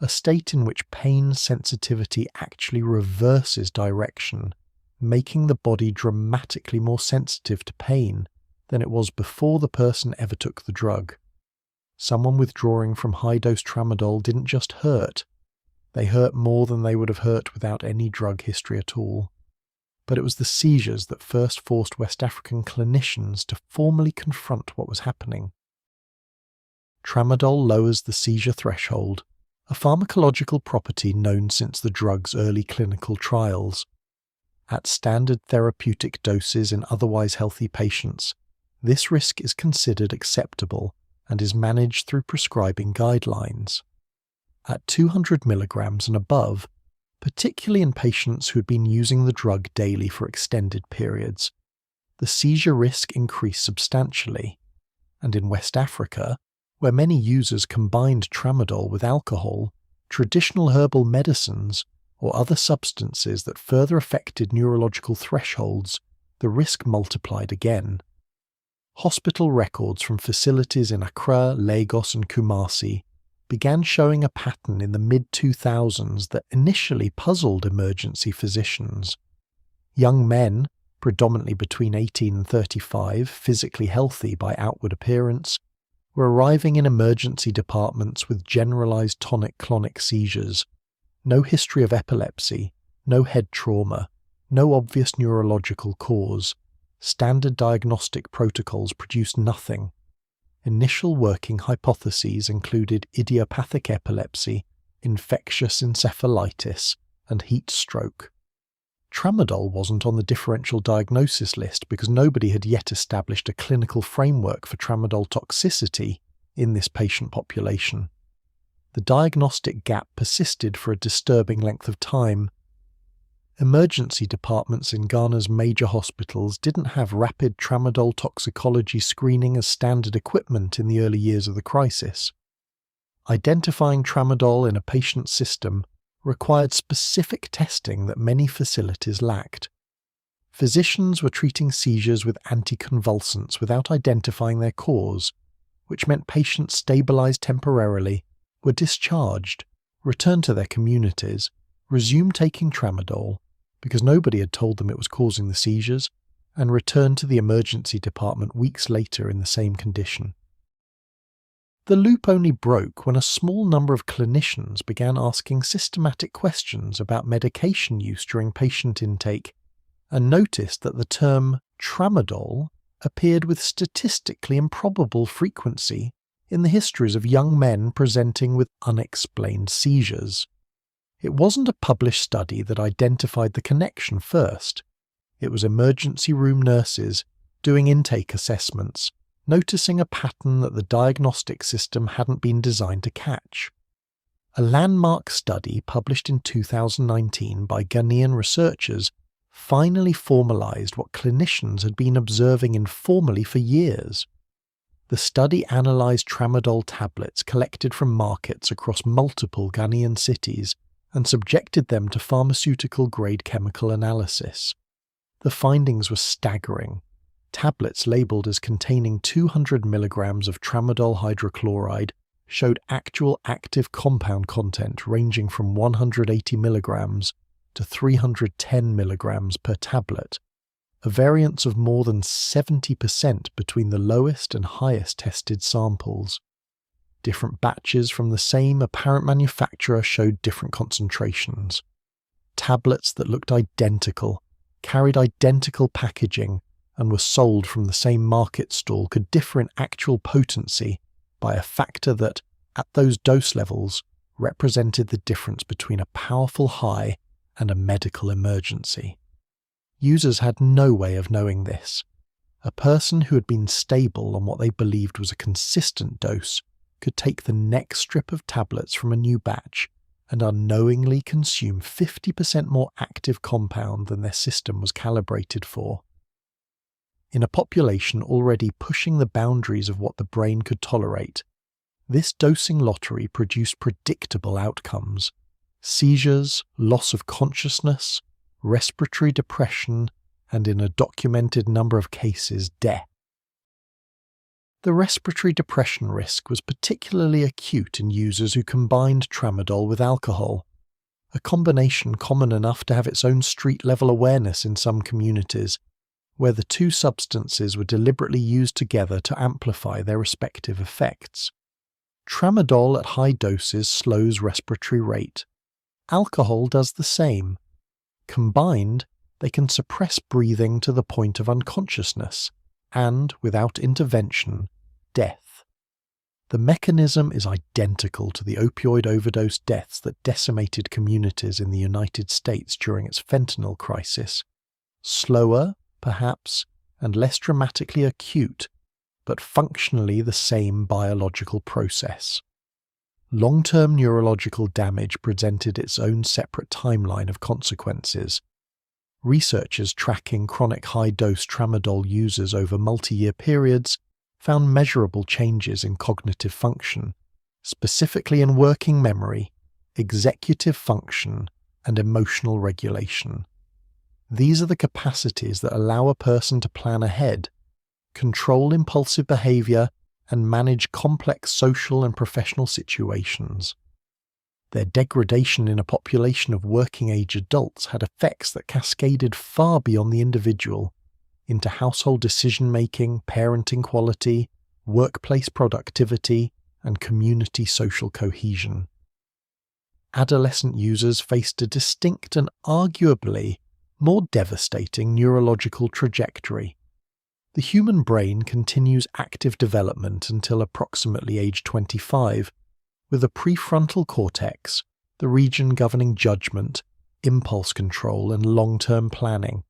a state in which pain sensitivity actually reverses direction, making the body dramatically more sensitive to pain than it was before the person ever took the drug. Someone withdrawing from high-dose tramadol didn't just hurt, they hurt more than they would have hurt without any drug history at all. But it was the seizures that first forced West African clinicians to formally confront what was happening. Tramadol lowers the seizure threshold, a pharmacological property known since the drug's early clinical trials. At standard therapeutic doses in otherwise healthy patients, this risk is considered acceptable and is managed through prescribing guidelines. At 200 milligrams and above, particularly in patients who had been using the drug daily for extended periods, the seizure risk increased substantially, and in West Africa, where many users combined tramadol with alcohol, traditional herbal medicines, or other substances that further affected neurological thresholds, the risk multiplied again. Hospital records from facilities in Accra, Lagos, and Kumasi began showing a pattern in the mid-2000s that initially puzzled emergency physicians. Young men, predominantly between 18 and 35, physically healthy by outward appearance, were arriving in emergency departments with generalized tonic-clonic seizures, no history of epilepsy, no head trauma, no obvious neurological cause. Standard diagnostic protocols produced nothing. Initial working hypotheses included idiopathic epilepsy, infectious encephalitis, and heat stroke. Tramadol wasn't on the differential diagnosis list because nobody had yet established a clinical framework for tramadol toxicity in this patient population. The diagnostic gap persisted for a disturbing length of time. Emergency departments in Ghana's major hospitals didn't have rapid tramadol toxicology screening as standard equipment in the early years of the crisis. Identifying tramadol in a patient's system required specific testing that many facilities lacked. Physicians were treating seizures with anticonvulsants without identifying their cause, which meant patients stabilized temporarily, were discharged, returned to their communities, resumed taking tramadol because nobody had told them it was causing the seizures, and returned to the emergency department weeks later in the same condition. The loop only broke when a small number of clinicians began asking systematic questions about medication use during patient intake and noticed that the term tramadol appeared with statistically improbable frequency in the histories of young men presenting with unexplained seizures. It wasn't a published study that identified the connection first. It was emergency room nurses doing intake assessments, noticing a pattern that the diagnostic system hadn't been designed to catch. A landmark study published in 2019 by Ghanaian researchers finally formalized what clinicians had been observing informally for years. The study analyzed tramadol tablets collected from markets across multiple Ghanaian cities and subjected them to pharmaceutical-grade chemical analysis. The findings were staggering. Tablets labelled as containing 200 milligrams of tramadol hydrochloride showed actual active compound content ranging from 180 milligrams to 310 milligrams per tablet, a variance of more than 70% between the lowest and highest tested samples. Different batches from the same apparent manufacturer showed different concentrations. Tablets that looked identical, carried identical packaging, and were sold from the same market stall could differ in actual potency by a factor that, at those dose levels, represented the difference between a powerful high and a medical emergency. Users had no way of knowing this. A person who had been stable on what they believed was a consistent dose could take the next strip of tablets from a new batch and unknowingly consume 50% more active compound than their system was calibrated for. In a population already pushing the boundaries of what the brain could tolerate, this dosing lottery produced predictable outcomes: seizures, loss of consciousness, respiratory depression, and in a documented number of cases, death. The respiratory depression risk was particularly acute in users who combined tramadol with alcohol, a combination common enough to have its own street-level awareness in some communities, where the two substances were deliberately used together to amplify their respective effects. Tramadol at high doses slows respiratory rate. Alcohol does the same. Combined, they can suppress breathing to the point of unconsciousness and, without intervention, death. The mechanism is identical to the opioid overdose deaths that decimated communities in the United States during its fentanyl crisis. Slower, perhaps, and less dramatically acute, but functionally the same biological process. Long-term neurological damage presented its own separate timeline of consequences. Researchers tracking chronic high-dose tramadol users over multi-year periods found measurable changes in cognitive function, specifically in working memory, executive function, and emotional regulation. These are the capacities that allow a person to plan ahead, control impulsive behavior, and manage complex social and professional situations. Their degradation in a population of working-age adults had effects that cascaded far beyond the individual into household decision-making, parenting quality, workplace productivity, and community social cohesion. Adolescent users faced a distinct and arguably more devastating neurological trajectory. The human brain continues active development until approximately age 25, with the prefrontal cortex, the region governing judgment, impulse control, and long-term planning,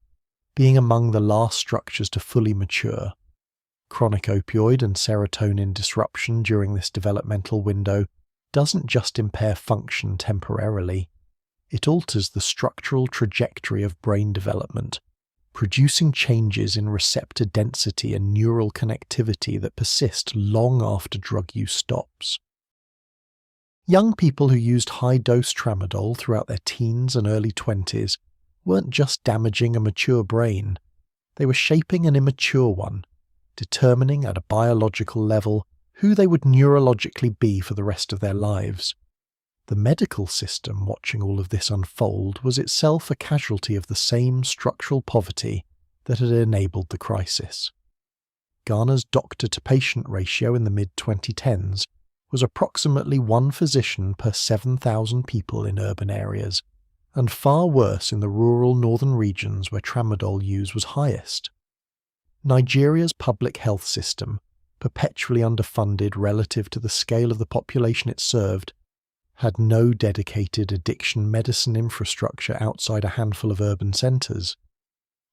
being among the last structures to fully mature. Chronic opioid and serotonin disruption during this developmental window doesn't just impair function temporarily, it alters the structural trajectory of brain development, producing changes in receptor density and neural connectivity that persist long after drug use stops. Young people who used high-dose tramadol throughout their teens and early 20s weren't just damaging a mature brain, they were shaping an immature one, determining at a biological level who they would neurologically be for the rest of their lives. The medical system watching all of this unfold was itself a casualty of the same structural poverty that had enabled the crisis. Ghana's doctor-to-patient ratio in the mid-2010s was approximately 1 physician per 7,000 people in urban areas, and far worse in the rural northern regions where tramadol use was highest. Nigeria's public health system, perpetually underfunded relative to the scale of the population it served, had no dedicated addiction medicine infrastructure outside a handful of urban centres.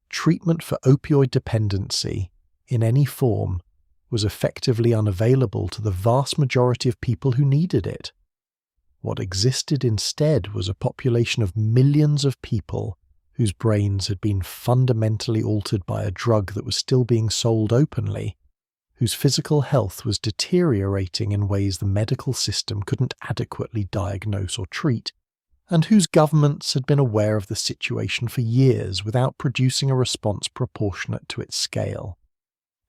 Treatment for opioid dependency, in any form, was effectively unavailable to the vast majority of people who needed it. What existed instead was a population of millions of people whose brains had been fundamentally altered by a drug that was still being sold openly, whose physical health was deteriorating in ways the medical system couldn't adequately diagnose or treat, and whose governments had been aware of the situation for years without producing a response proportionate to its scale.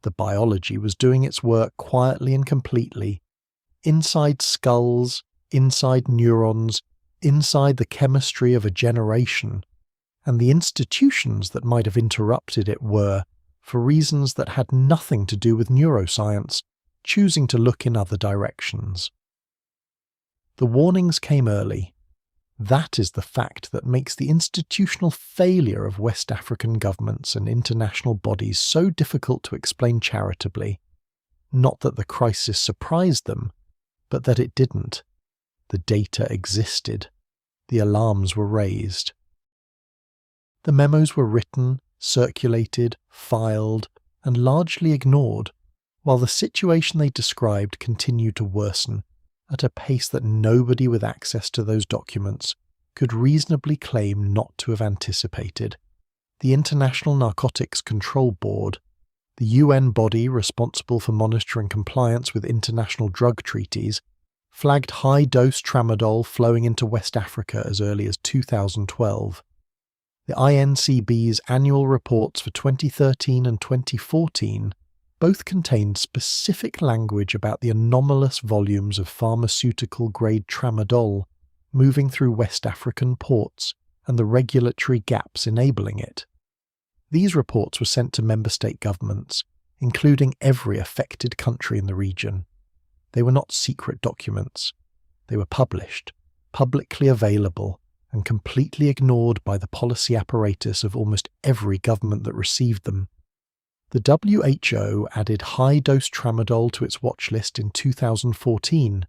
The biology was doing its work quietly and completely, inside skulls, inside neurons, inside the chemistry of a generation, and the institutions that might have interrupted it were, for reasons that had nothing to do with neuroscience, choosing to look in other directions. The warnings came early. That is the fact that makes the institutional failure of West African governments and international bodies so difficult to explain charitably. Not that the crisis surprised them, but that it didn't. The data existed. The alarms were raised. The memos were written, circulated, filed, and largely ignored, while the situation they described continued to worsen at a pace that nobody with access to those documents could reasonably claim not to have anticipated. The International Narcotics Control Board, the UN body responsible for monitoring compliance with international drug treaties, flagged high-dose tramadol flowing into West Africa as early as 2012. The INCB's annual reports for 2013 and 2014 both contained specific language about the anomalous volumes of pharmaceutical-grade tramadol moving through West African ports and the regulatory gaps enabling it. These reports were sent to member state governments, including every affected country in the region. They were not secret documents. They were published, publicly available, and completely ignored by the policy apparatus of almost every government that received them. The WHO added high-dose tramadol to its watch list in 2014,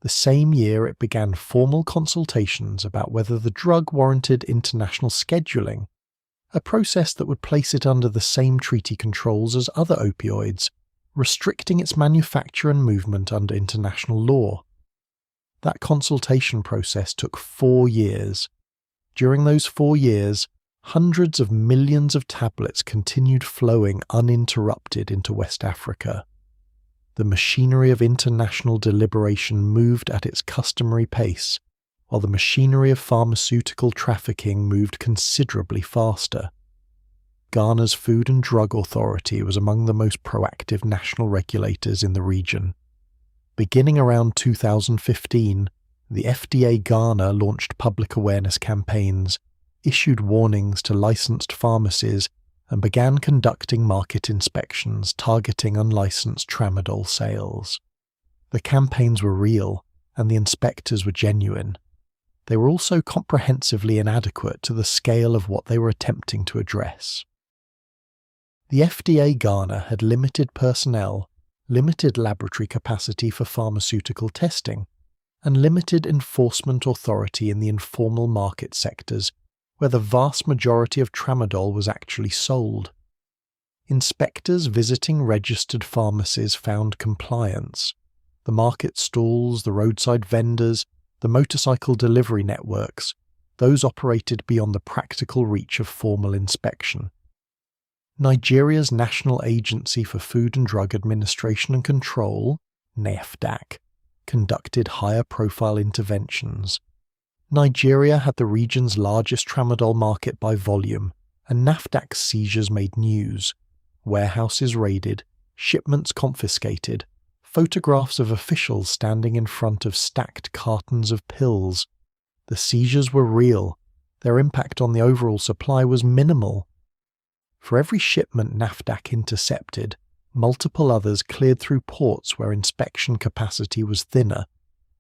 the same year it began formal consultations about whether the drug warranted international scheduling, a process that would place it under the same treaty controls as other opioids, restricting its manufacture and movement under international law. That consultation process took 4 years. During those 4 years, hundreds of millions of tablets continued flowing uninterrupted into West Africa. The machinery of international deliberation moved at its customary pace, while the machinery of pharmaceutical trafficking moved considerably faster. Ghana's Food and Drug Authority was among the most proactive national regulators in the region. Beginning around 2015, the FDA Ghana launched public awareness campaigns, issued warnings to licensed pharmacies, and began conducting market inspections targeting unlicensed tramadol sales. The campaigns were real, and the inspectors were genuine. They were also comprehensively inadequate to the scale of what they were attempting to address. The FDA Ghana had limited personnel, limited laboratory capacity for pharmaceutical testing, and limited enforcement authority in the informal market sectors where the vast majority of tramadol was actually sold. Inspectors visiting registered pharmacies found compliance. The market stalls, the roadside vendors, the motorcycle delivery networks, those operated beyond the practical reach of formal inspection. Nigeria's National Agency for Food and Drug Administration and Control, NAFDAC, conducted higher-profile interventions. Nigeria had the region's largest tramadol market by volume, and NAFDAC's seizures made news. Warehouses raided, shipments confiscated, photographs of officials standing in front of stacked cartons of pills. The seizures were real. Their impact on the overall supply was minimal. For every shipment NAFDAC intercepted, multiple others cleared through ports where inspection capacity was thinner,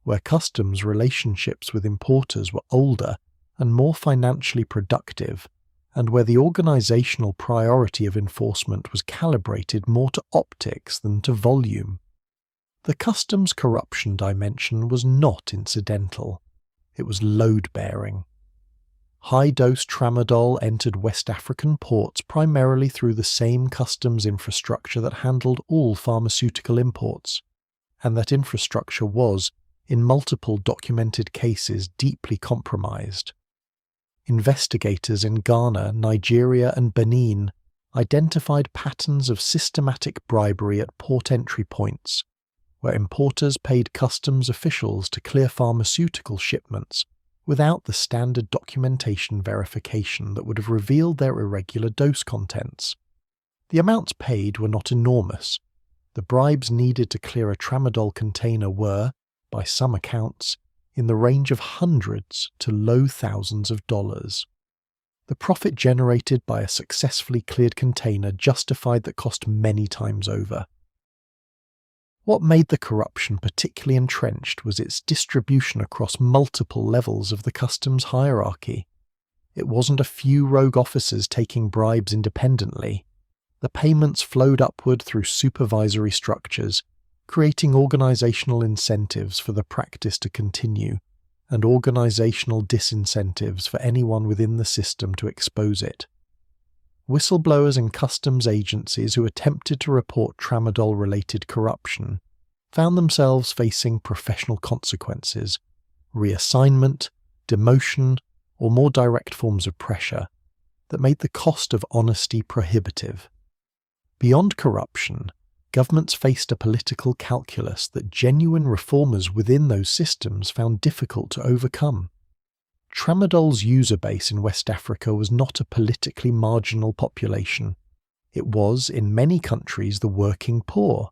where customs relationships with importers were older and more financially productive, and where the organizational priority of enforcement was calibrated more to optics than to volume. The customs corruption dimension was not incidental. It was load-bearing. High-dose tramadol entered West African ports primarily through the same customs infrastructure that handled all pharmaceutical imports, and that infrastructure was, in multiple documented cases, deeply compromised. Investigators in Ghana, Nigeria, and Benin identified patterns of systematic bribery at port entry points, where importers paid customs officials to clear pharmaceutical shipments without the standard documentation verification that would have revealed their irregular dose contents. The amounts paid were not enormous. The bribes needed to clear a tramadol container were, by some accounts, in the range of hundreds to low thousands of dollars. The profit generated by a successfully cleared container justified the cost many times over. What made the corruption particularly entrenched was its distribution across multiple levels of the customs hierarchy. It wasn't a few rogue officers taking bribes independently. The payments flowed upward through supervisory structures, creating organizational incentives for the practice to continue, and organizational disincentives for anyone within the system to expose it. Whistleblowers and customs agencies who attempted to report tramadol-related corruption found themselves facing professional consequences, reassignment, demotion, or more direct forms of pressure that made the cost of honesty prohibitive. Beyond corruption, governments faced a political calculus that genuine reformers within those systems found difficult to overcome. Tramadol's user base in West Africa was not a politically marginal population. It was, in many countries, the working poor,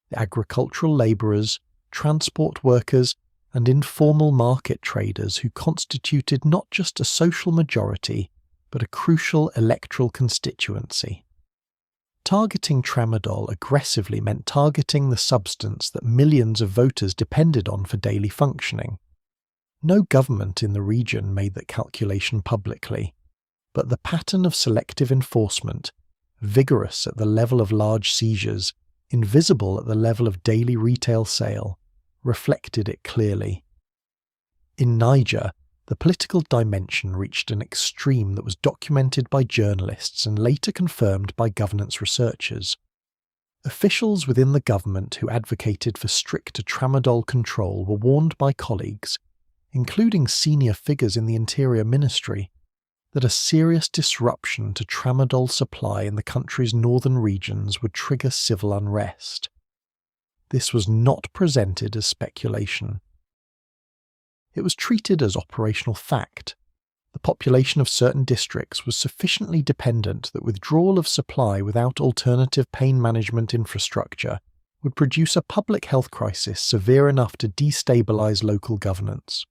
the agricultural labourers, transport workers, and informal market traders who constituted not just a social majority, but a crucial electoral constituency. Targeting tramadol aggressively meant targeting the substance that millions of voters depended on for daily functioning. No government in the region made that calculation publicly, but the pattern of selective enforcement, vigorous at the level of large seizures, invisible at the level of daily retail sale, reflected it clearly. In Niger, the political dimension reached an extreme that was documented by journalists and later confirmed by governance researchers. Officials within the government who advocated for stricter tramadol control were warned by colleagues, including senior figures in the Interior Ministry, that a serious disruption to tramadol supply in the country's northern regions would trigger civil unrest. This was not presented as speculation. It was treated as operational fact. The population of certain districts was sufficiently dependent that withdrawal of supply without alternative pain management infrastructure would produce a public health crisis severe enough to destabilize local governance.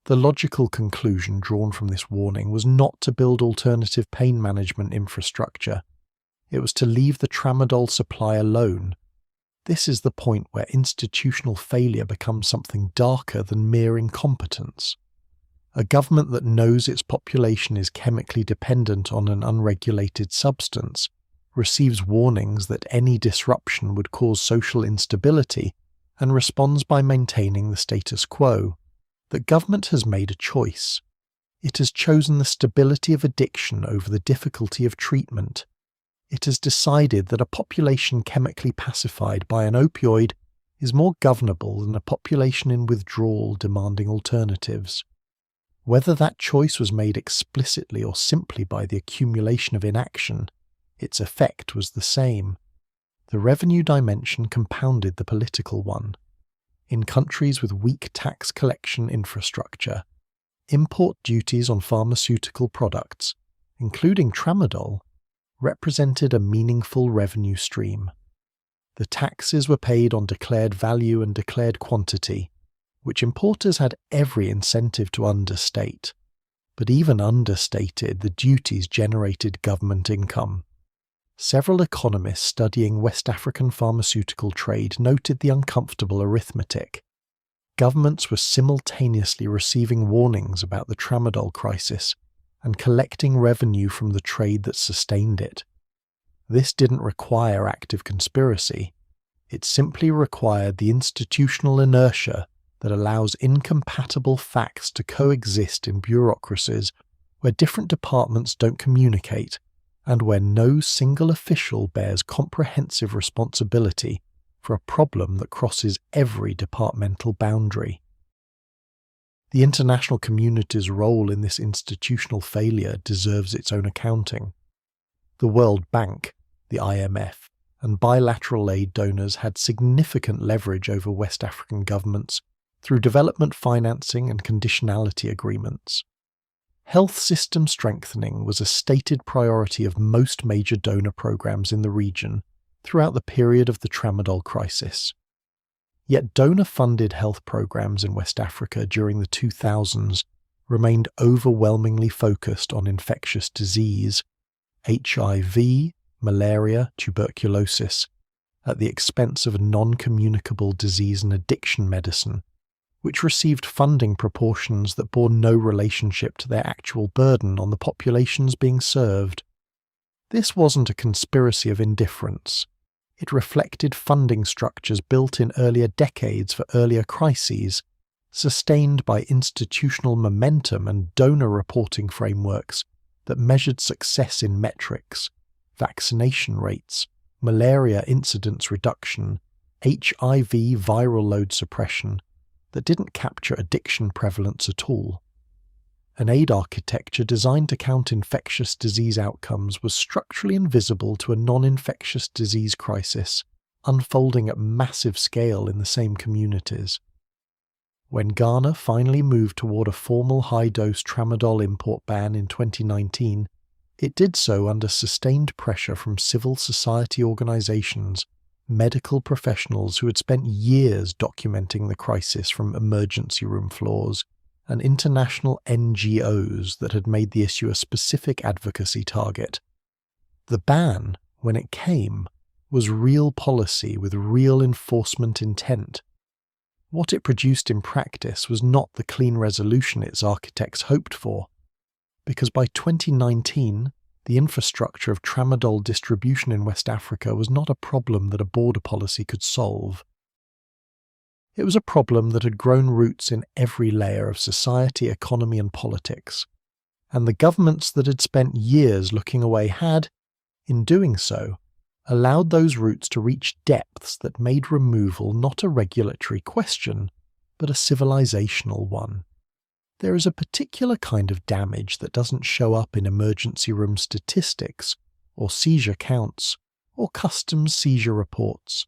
The logical conclusion drawn from this warning was not to build alternative pain management infrastructure. It was to leave the tramadol supply alone. This is the point where institutional failure becomes something darker than mere incompetence. A government that knows its population is chemically dependent on an unregulated substance receives warnings that any disruption would cause social instability and responds by maintaining the status quo. The government has made a choice. It has chosen the stability of addiction over the difficulty of treatment. It has decided that a population chemically pacified by an opioid is more governable than a population in withdrawal demanding alternatives. Whether that choice was made explicitly or simply by the accumulation of inaction, its effect was the same. The revenue dimension compounded the political one. in countries with weak tax collection infrastructure, import duties on pharmaceutical products, including Tramadol, represented a meaningful revenue stream. The taxes were paid on declared value and declared quantity, which importers had every incentive to understate. But even understated, the duties generated government income. Several economists studying West African pharmaceutical trade noted the uncomfortable arithmetic. Governments were simultaneously receiving warnings about the Tramadol crisis and collecting revenue from the trade that sustained it. This didn't require active conspiracy. It simply required the institutional inertia that allows incompatible facts to coexist in bureaucracies where different departments don't communicate and where no single official bears comprehensive responsibility for a problem that crosses every departmental boundary. The international community's role in this institutional failure deserves its own accounting. The World Bank, the IMF, and bilateral aid donors had significant leverage over West African governments through development financing and conditionality agreements. Health system strengthening was a stated priority of most major donor programs in the region throughout the period of the Tramadol crisis. Yet donor-funded health programs in West Africa during the 2000s remained overwhelmingly focused on infectious disease, HIV, malaria, tuberculosis, at the expense of non-communicable disease and addiction medicine, which received funding proportions that bore no relationship to their actual burden on the populations being served. This wasn't a conspiracy of indifference. It reflected funding structures built in earlier decades for earlier crises, sustained by institutional momentum and donor reporting frameworks that measured success in metrics, vaccination rates, malaria incidence reduction, HIV viral load suppression, that didn't capture addiction prevalence at all. An aid architecture designed to count infectious disease outcomes was structurally invisible to a non-infectious disease crisis, unfolding at massive scale in the same communities. When Ghana finally moved toward a formal high-dose Tramadol import ban in 2019, it did so under sustained pressure from civil society organizations, medical professionals who had spent years documenting the crisis from emergency room floors, and international NGOs that had made the issue a specific advocacy target. The ban, when it came, was real policy with real enforcement intent. What it produced in practice was not the clean resolution its architects hoped for, because by 2019, the infrastructure of Tramadol distribution in West Africa was not a problem that a border policy could solve. It was a problem that had grown roots in every layer of society, economy, and politics, and the governments that had spent years looking away had, in doing so, allowed those roots to reach depths that made removal not a regulatory question, but a civilizational one. There is a particular kind of damage that doesn't show up in emergency room statistics, or seizure counts, or customs seizure reports.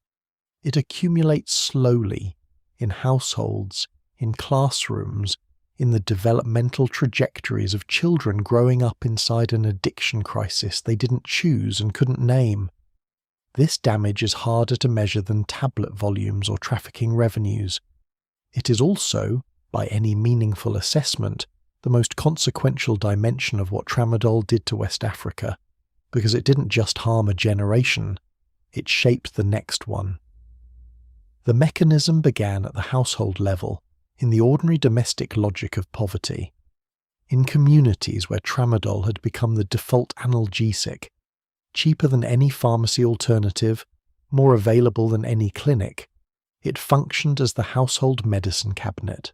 It accumulates slowly, in households, in classrooms, in the developmental trajectories of children growing up inside an addiction crisis they didn't choose and couldn't name. This damage is harder to measure than tablet volumes or trafficking revenues. It is also, by any meaningful assessment, the most consequential dimension of what Tramadol did to West Africa, because it didn't just harm a generation, it shaped the next one. The mechanism began at the household level, in the ordinary domestic logic of poverty. In communities where Tramadol had become the default analgesic, cheaper than any pharmacy alternative, more available than any clinic, it functioned as the household medicine cabinet.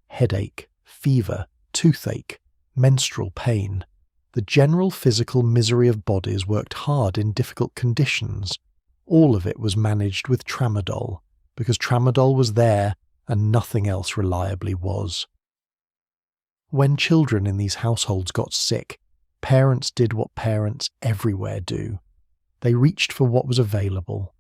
Headache, fever, toothache, menstrual pain, the general physical misery of bodies worked hard in difficult conditions. All of it was managed with Tramadol, because Tramadol was there and nothing else reliably was. When children in these households got sick, parents did what parents everywhere do. They reached for what was available.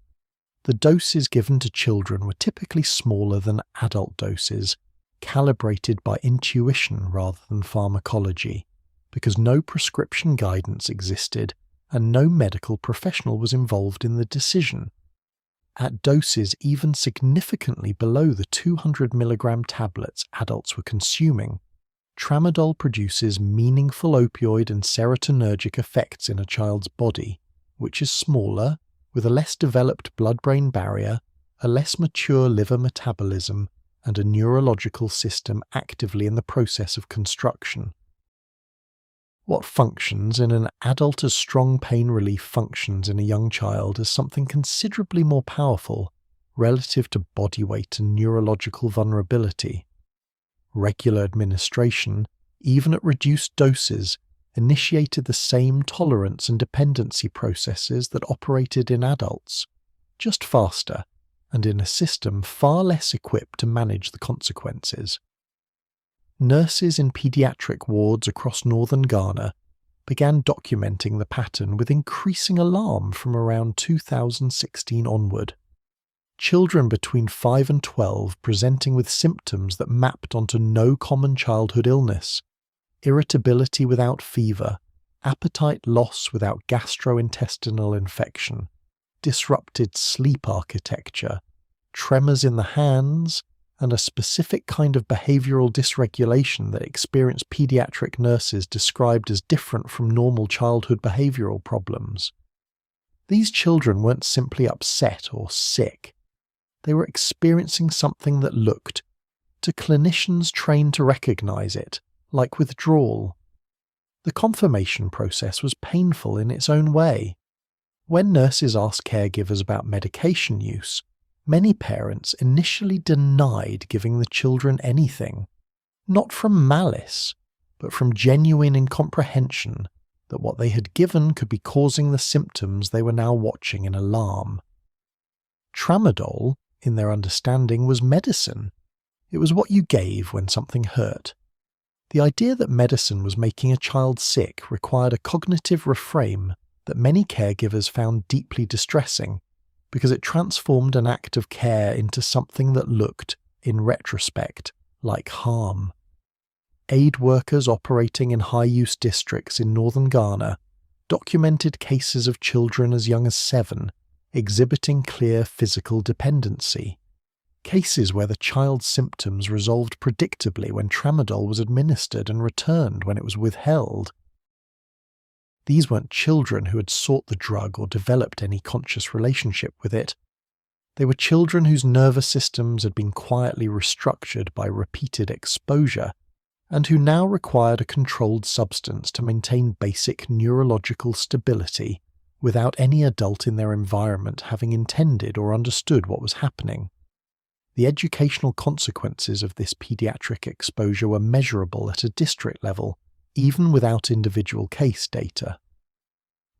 The doses given to children were typically smaller than adult doses, calibrated by intuition rather than pharmacology, because no prescription guidance existed and no medical professional was involved in the decision. At doses even significantly below the 200 mg tablets adults were consuming, Tramadol produces meaningful opioid and serotonergic effects in a child's body, which is smaller, with a less developed blood-brain barrier, a less mature liver metabolism, and a neurological system actively in the process of construction. What functions in an adult as strong pain relief functions in a young child as something considerably more powerful relative to body weight and neurological vulnerability. Regular administration, even at reduced doses, initiated the same tolerance and dependency processes that operated in adults, just faster, and in a system far less equipped to manage the consequences. Nurses in paediatric wards across northern Ghana began documenting the pattern with increasing alarm from around 2016 onward. Children between 5 and 12 presenting with symptoms that mapped onto no common childhood illness: irritability without fever, appetite loss without gastrointestinal infection, disrupted sleep architecture, tremors in the hands, and a specific kind of behavioral dysregulation that experienced pediatric nurses described as different from normal childhood behavioral problems. These children weren't simply upset or sick. They were experiencing something that looked, to clinicians trained to recognize it, like withdrawal. The confirmation process was painful in its own way. When nurses asked caregivers about medication use, many parents initially denied giving the children anything, not from malice, but from genuine incomprehension that what they had given could be causing the symptoms they were now watching in alarm. Tramadol, in their understanding, was medicine. It was what you gave when something hurt. The idea that medicine was making a child sick required a cognitive reframe that many caregivers found deeply distressing, because it transformed an act of care into something that looked, in retrospect, like harm. Aid workers operating in high-use districts in northern Ghana documented cases of children as young as 7 exhibiting clear physical dependency, cases where the child's symptoms resolved predictably when Tramadol was administered and returned when it was withheld. These weren't children who had sought the drug or developed any conscious relationship with it. They were children whose nervous systems had been quietly restructured by repeated exposure, and who now required a controlled substance to maintain basic neurological stability without any adult in their environment having intended or understood what was happening. The educational consequences of this pediatric exposure were measurable at a district level, even without individual case data.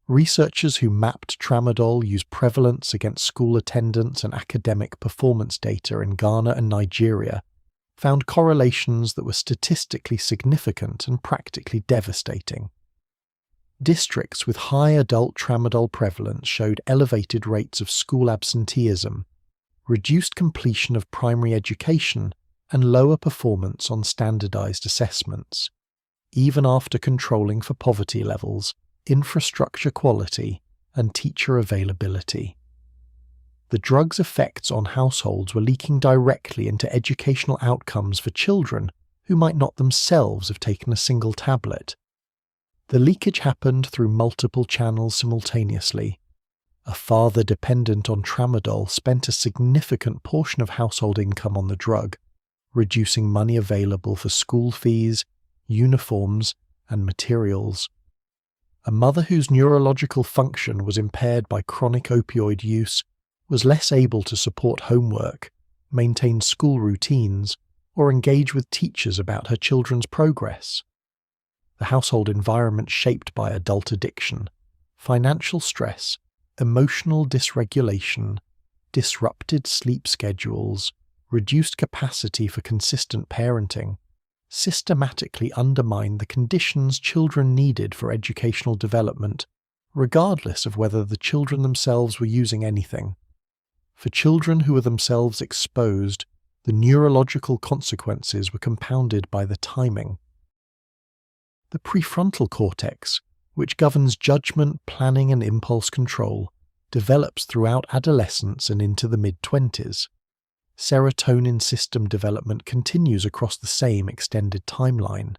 Researchers who mapped Tramadol used prevalence against school attendance and academic performance data in Ghana and Nigeria, found correlations that were statistically significant and practically devastating. Districts with high adult Tramadol prevalence showed elevated rates of school absenteeism, reduced completion of primary education, and lower performance on standardized assessments, even after controlling for poverty levels, infrastructure quality, and teacher availability. The drug's effects on households were leaking directly into educational outcomes for children who might not themselves have taken a single tablet. The leakage happened through multiple channels simultaneously. A father dependent on Tramadol spent a significant portion of household income on the drug, reducing money available for school fees, uniforms, and materials. A mother whose neurological function was impaired by chronic opioid use was less able to support homework, maintain school routines, or engage with teachers about her children's progress. The household environment shaped by adult addiction, financial stress, emotional dysregulation, disrupted sleep schedules, reduced capacity for consistent parenting, systematically undermined the conditions children needed for educational development, regardless of whether the children themselves were using anything. For children who were themselves exposed, the neurological consequences were compounded by the timing. The prefrontal cortex, which governs judgment, planning and impulse control, develops throughout adolescence and into the mid-20s. Serotonin system development continues across the same extended timeline.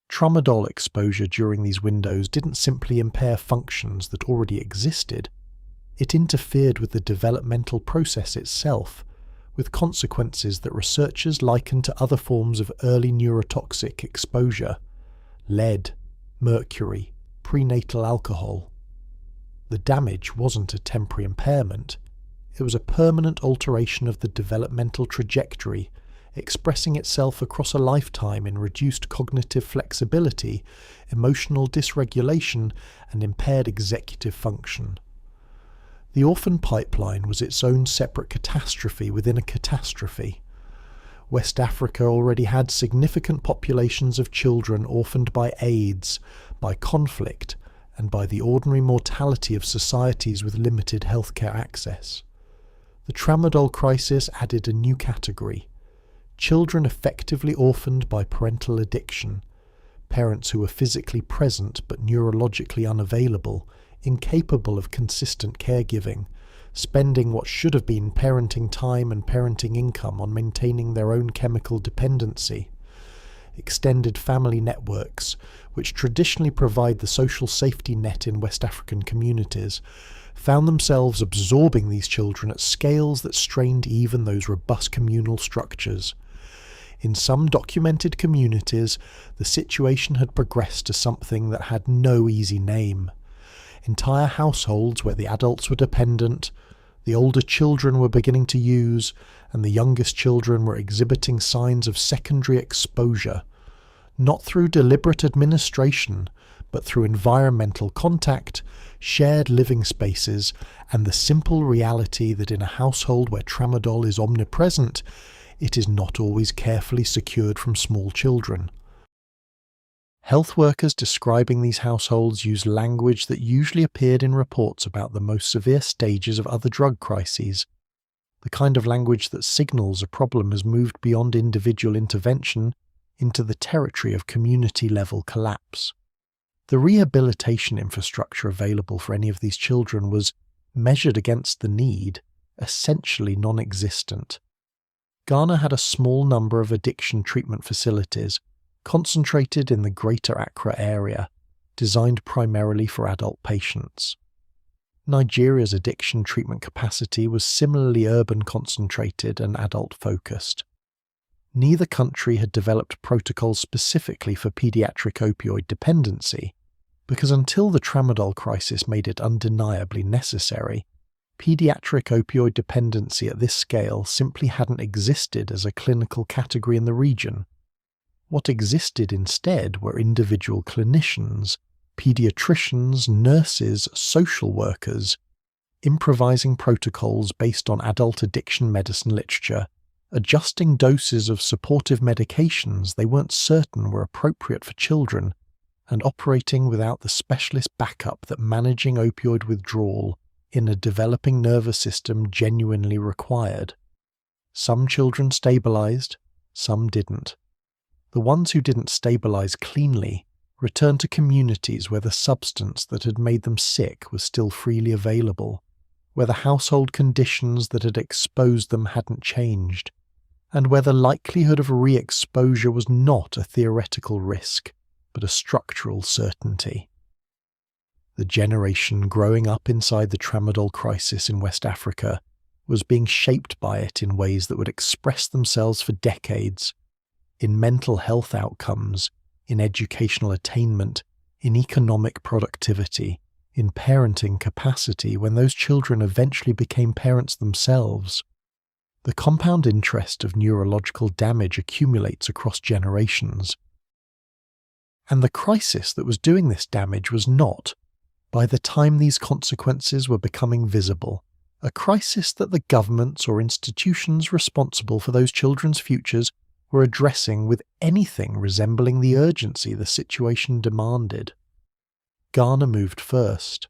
Tramadol exposure during these windows didn't simply impair functions that already existed. It interfered with the developmental process itself, with consequences that researchers liken to other forms of early neurotoxic exposure: lead, mercury, prenatal alcohol. The damage wasn't a temporary impairment. It was a permanent alteration of the developmental trajectory, expressing itself across a lifetime in reduced cognitive flexibility, emotional dysregulation, and impaired executive function. The orphan pipeline was its own separate catastrophe within a catastrophe. West Africa already had significant populations of children orphaned by AIDS, by conflict, and by the ordinary mortality of societies with limited healthcare access. The Tramadol crisis added a new category: children effectively orphaned by parental addiction, parents who were physically present but neurologically unavailable, incapable of consistent caregiving, spending what should have been parenting time and parenting income on maintaining their own chemical dependency. Extended family networks, which traditionally provide the social safety net in West African communities, found themselves absorbing these children at scales that strained even those robust communal structures. In some documented communities, the situation had progressed to something that had no easy name. Entire households where the adults were dependent, the older children were beginning to use, and the youngest children were exhibiting signs of secondary exposure, not through deliberate administration, but through environmental contact, shared living spaces, and the simple reality that in a household where tramadol is omnipresent, it is not always carefully secured from small children. Health workers describing these households used language that usually appeared in reports about the most severe stages of other drug crises, the kind of language that signals a problem has moved beyond individual intervention into the territory of community-level collapse. The rehabilitation infrastructure available for any of these children was, measured against the need, essentially non-existent. Ghana had a small number of addiction treatment facilities, concentrated in the Greater Accra area, designed primarily for adult patients. Nigeria's addiction treatment capacity was similarly urban concentrated and adult-focused. Neither country had developed protocols specifically for pediatric opioid dependency, because until the Tramadol crisis made it undeniably necessary, pediatric opioid dependency at this scale simply hadn't existed as a clinical category in the region. What existed instead were individual clinicians, pediatricians, nurses, social workers, improvising protocols based on adult addiction medicine literature, adjusting doses of supportive medications they weren't certain were appropriate for children, and operating without the specialist backup that managing opioid withdrawal in a developing nervous system genuinely required. Some children stabilized, some didn't. The ones who didn't stabilize cleanly returned to communities where the substance that had made them sick was still freely available, where the household conditions that had exposed them hadn't changed, and where the likelihood of re-exposure was not a theoretical risk, but a structural certainty. The generation growing up inside the Tramadol crisis in West Africa was being shaped by it in ways that would express themselves for decades, in mental health outcomes, in educational attainment, in economic productivity, in parenting capacity when those children eventually became parents themselves. The compound interest of neurological damage accumulates across generations. And the crisis that was doing this damage was not, by the time these consequences were becoming visible, a crisis that the governments or institutions responsible for those children's futures were addressing with anything resembling the urgency the situation demanded. Ghana moved first.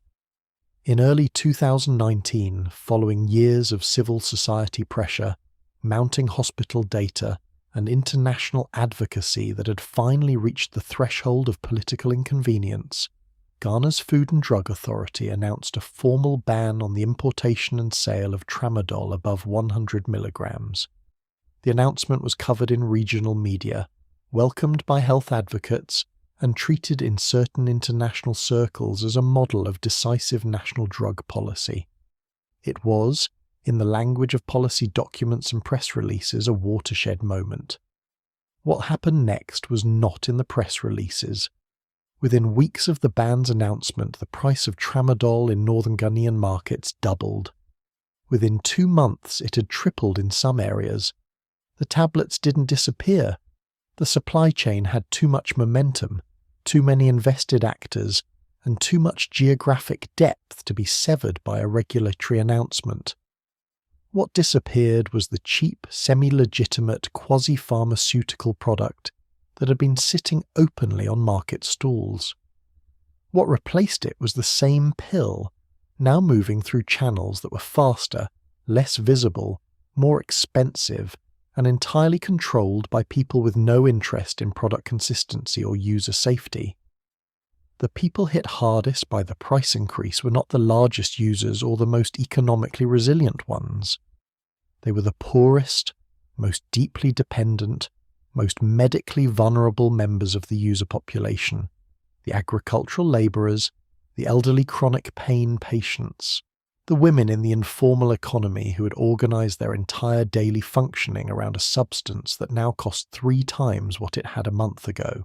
In early 2019, following years of civil society pressure, mounting hospital data, and international advocacy that had finally reached the threshold of political inconvenience, Ghana's Food and Drug Authority announced a formal ban on the importation and sale of Tramadol above 100 milligrams. The announcement was covered in regional media, welcomed by health advocates, and treated in certain international circles as a model of decisive national drug policy. It was, in the language of policy documents and press releases, a watershed moment. What happened next was not in the press releases. Within weeks of the ban's announcement, the price of Tramadol in northern Ghanaian markets doubled. Within 2 months, it had tripled in some areas. The tablets didn't disappear. The supply chain had too much momentum, too many invested actors, and too much geographic depth to be severed by a regulatory announcement. What disappeared was the cheap, semi-legitimate, quasi-pharmaceutical product that had been sitting openly on market stalls. What replaced it was the same pill, now moving through channels that were faster, less visible, more expensive, and entirely controlled by people with no interest in product consistency or user safety. The people hit hardest by the price increase were not the largest users or the most economically resilient ones. They were the poorest, most deeply dependent, most medically vulnerable members of the user population, the agricultural labourers, the elderly chronic pain patients, the women in the informal economy who had organised their entire daily functioning around a substance that now cost 3 times what it had a month ago.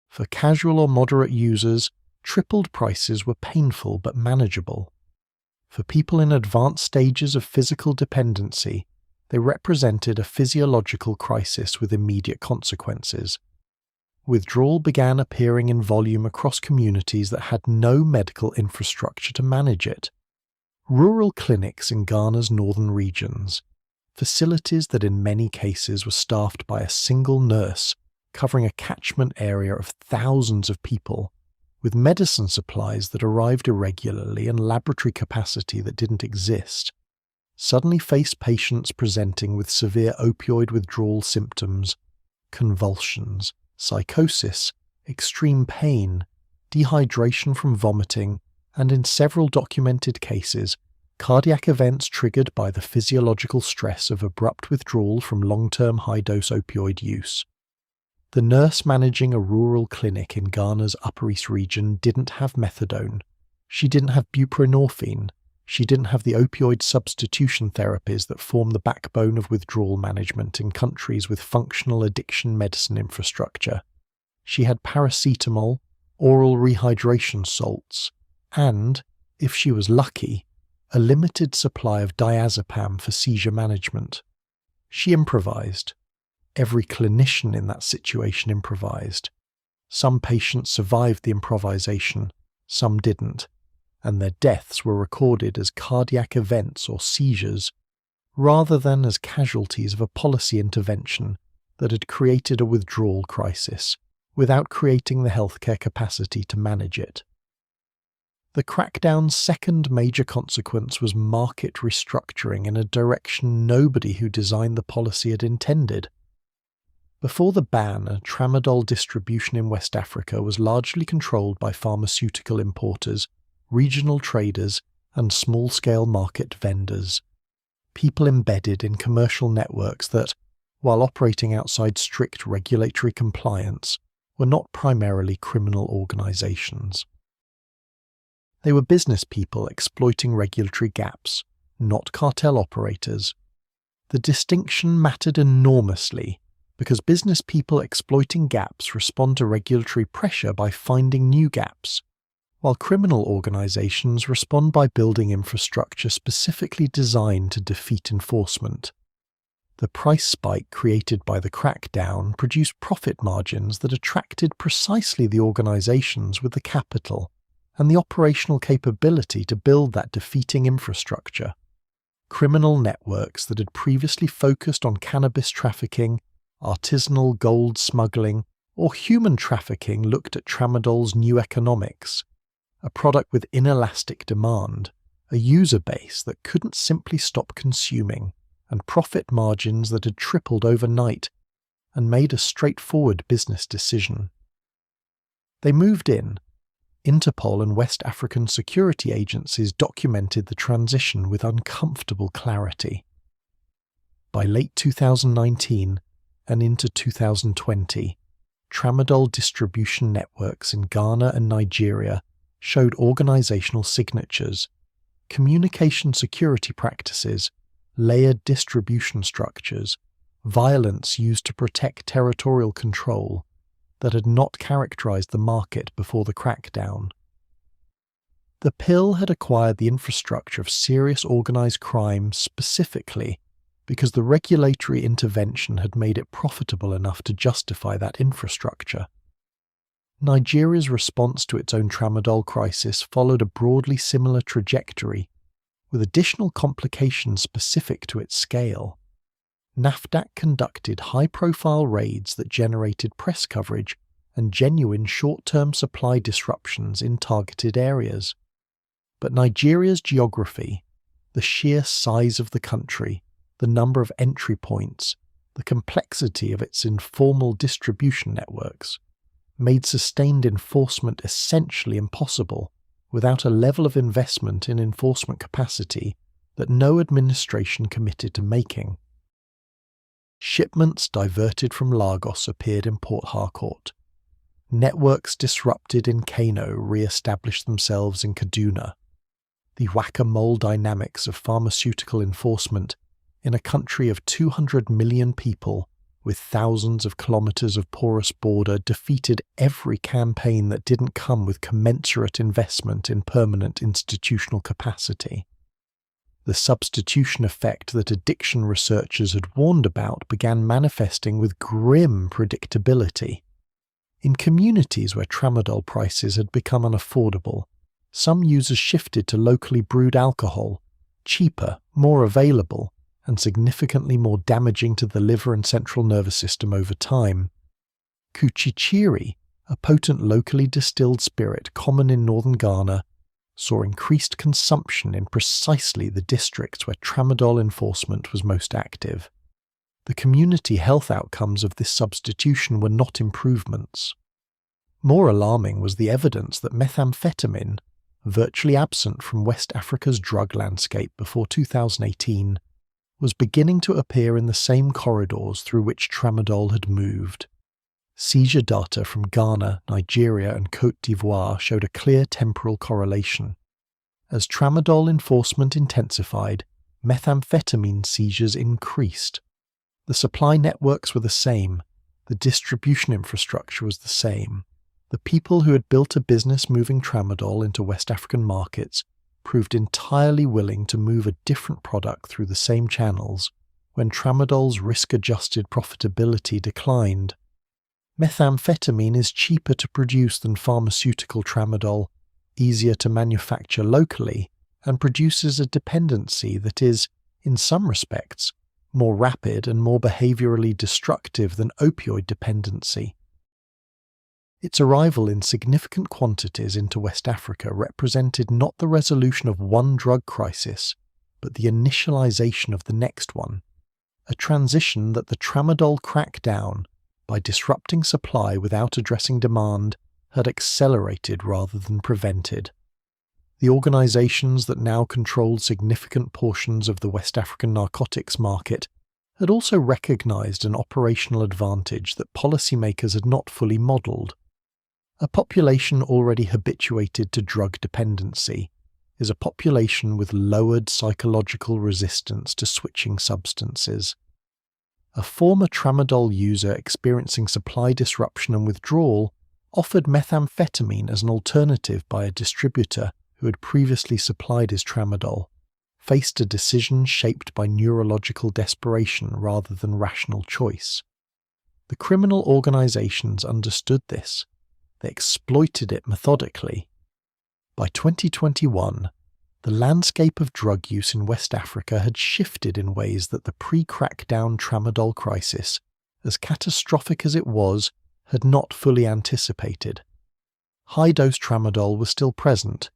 For casual or moderate users, tripled prices were painful but manageable. For people in advanced stages of physical dependency, they represented a physiological crisis with immediate consequences. Withdrawal began appearing in volume across communities that had no medical infrastructure to manage it. Rural clinics in Ghana's northern regions, facilities that in many cases were staffed by a single nurse, covering a catchment area of thousands of people, with medicine supplies that arrived irregularly and laboratory capacity that didn't exist, suddenly faced patients presenting with severe opioid withdrawal symptoms, convulsions, psychosis, extreme pain, dehydration from vomiting, and in several documented cases, cardiac events triggered by the physiological stress of abrupt withdrawal from long-term high-dose opioid use. The nurse managing a rural clinic in Ghana's Upper East region didn't have methadone. She didn't have buprenorphine. She didn't have the opioid substitution therapies that form the backbone of withdrawal management in countries with functional addiction medicine infrastructure. She had paracetamol, oral rehydration salts, and, if she was lucky, a limited supply of diazepam for seizure management. She improvised. Every clinician in that situation improvised. Some patients survived the improvisation, some didn't, and their deaths were recorded as cardiac events or seizures, rather than as casualties of a policy intervention that had created a withdrawal crisis without creating the healthcare capacity to manage it. The crackdown's second major consequence was market restructuring in a direction nobody who designed the policy had intended. Before the ban, Tramadol distribution in West Africa was largely controlled by pharmaceutical importers, regional traders, and small-scale market vendors. People embedded in commercial networks that, while operating outside strict regulatory compliance, were not primarily criminal organizations. They were business people exploiting regulatory gaps, not cartel operators. The distinction mattered enormously because business people exploiting gaps respond to regulatory pressure by finding new gaps, while criminal organizations respond by building infrastructure specifically designed to defeat enforcement. The price spike created by the crackdown produced profit margins that attracted precisely the organizations with the capital and the operational capability to build that defeating infrastructure. Criminal networks that had previously focused on cannabis trafficking, artisanal gold smuggling, or human trafficking looked at Tramadol's new economics, a product with inelastic demand, a user base that couldn't simply stop consuming, and profit margins that had tripled overnight, and made a straightforward business decision. They moved in. Interpol and West African security agencies documented the transition with uncomfortable clarity. By late 2019 and into 2020, Tramadol distribution networks in Ghana and Nigeria showed organizational signatures, communication security practices, layered distribution structures, violence used to protect territorial control that had not characterized the market before the crackdown. The pill had acquired the infrastructure of serious organized crime specifically because the regulatory intervention had made it profitable enough to justify that infrastructure. Nigeria's response to its own Tramadol crisis followed a broadly similar trajectory, with additional complications specific to its scale. NAFDAC conducted high-profile raids that generated press coverage and genuine short-term supply disruptions in targeted areas. But Nigeria's geography, the sheer size of the country, the number of entry points, the complexity of its informal distribution networks, made sustained enforcement essentially impossible without a level of investment in enforcement capacity that no administration committed to making. Shipments diverted from Lagos appeared in Port Harcourt. Networks disrupted in Kano re-established themselves in Kaduna. The whack-a-mole dynamics of pharmaceutical enforcement in a country of 200 million people with thousands of kilometers of porous border defeated every campaign that didn't come with commensurate investment in permanent institutional capacity. The substitution effect that addiction researchers had warned about began manifesting with grim predictability. In communities where Tramadol prices had become unaffordable, some users shifted to locally brewed alcohol, cheaper, more available, and significantly more damaging to the liver and central nervous system over time. Kuchichiri, a potent locally distilled spirit common in northern Ghana, saw increased consumption in precisely the districts where Tramadol enforcement was most active. The community health outcomes of this substitution were not improvements. More alarming was the evidence that methamphetamine, virtually absent from West Africa's drug landscape before 2018, was beginning to appear in the same corridors through which Tramadol had moved. Seizure data from Ghana, Nigeria, and Côte d'Ivoire showed a clear temporal correlation. As Tramadol enforcement intensified, methamphetamine seizures increased. The supply networks were the same, the distribution infrastructure was the same. The people who had built a business moving Tramadol into West African markets proved entirely willing to move a different product through the same channels when Tramadol's risk-adjusted profitability declined. Methamphetamine is cheaper to produce than pharmaceutical Tramadol, easier to manufacture locally, and produces a dependency that is, in some respects, more rapid and more behaviorally destructive than opioid dependency. Its arrival in significant quantities into West Africa represented not the resolution of one drug crisis, but the initialization of the next one, a transition that the Tramadol crackdown, by disrupting supply without addressing demand, had accelerated rather than prevented. The organizations that now controlled significant portions of the West African narcotics market had also recognized an operational advantage that policymakers had not fully modeled. A population already habituated to drug dependency is a population with lowered psychological resistance to switching substances. A former Tramadol user experiencing supply disruption and withdrawal offered methamphetamine as an alternative by a distributor who had previously supplied his Tramadol, faced a decision shaped by neurological desperation rather than rational choice. The criminal organizations understood this. They exploited it methodically. By 2021, the landscape of drug use in West Africa had shifted in ways that the pre-crackdown Tramadol crisis, as catastrophic as it was, had not fully anticipated. High-dose Tramadol was still present.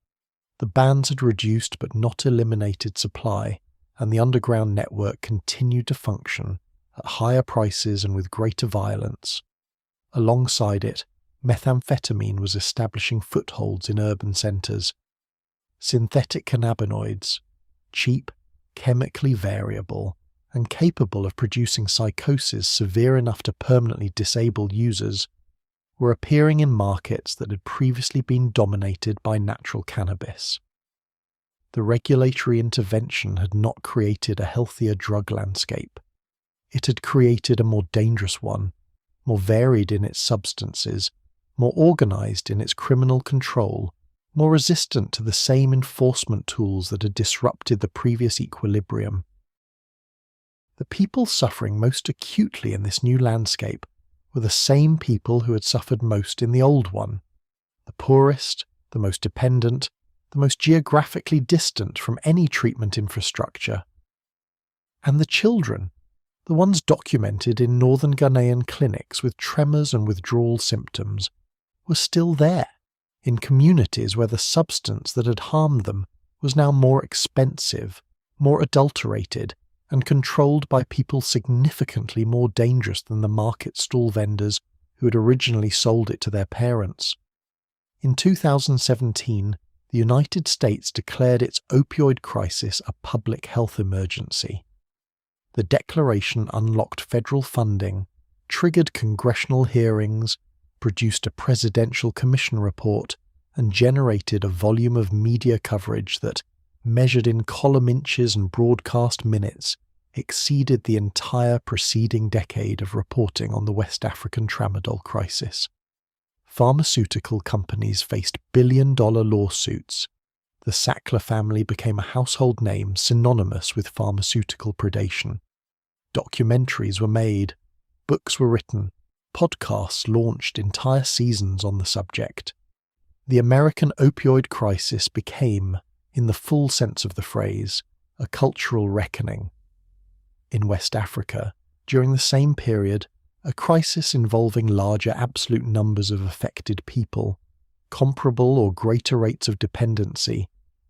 The bans had reduced but not eliminated supply, and the underground network continued to function at higher prices and with greater violence. Alongside it, methamphetamine was establishing footholds in urban centres. Synthetic cannabinoids, cheap, chemically variable, and capable of producing psychosis severe enough to permanently disable users, were appearing in markets that had previously been dominated by natural cannabis. The regulatory intervention had not created a healthier drug landscape. It had created a more dangerous one, more varied in its substances, more organised in its criminal control, more resistant to the same enforcement tools that had disrupted the previous equilibrium. The people suffering most acutely in this new landscape were the same people who had suffered most in the old one: the poorest, the most dependent, the most geographically distant from any treatment infrastructure. And the children, the ones documented in northern Ghanaian clinics with tremors and withdrawal symptoms, were still there, in communities where the substance that had harmed them was now more expensive, more adulterated, and controlled by people significantly more dangerous than the market stall vendors who had originally sold it to their parents. In 2017, the United States declared its opioid crisis a public health emergency. The declaration unlocked federal funding, triggered congressional hearings, produced a presidential commission report, and generated a volume of media coverage that, measured in column inches and broadcast minutes, exceeded the entire preceding decade of reporting on the West African Tramadol crisis. Pharmaceutical companies faced billion-dollar lawsuits. The Sackler family became a household name synonymous with pharmaceutical predation. Documentaries were made, books were written, podcasts launched entire seasons on the subject. The American opioid crisis became, in the full sense of the phrase, a cultural reckoning. In West Africa, during the same period, a crisis involving larger absolute numbers of affected people, comparable or greater rates of dependency,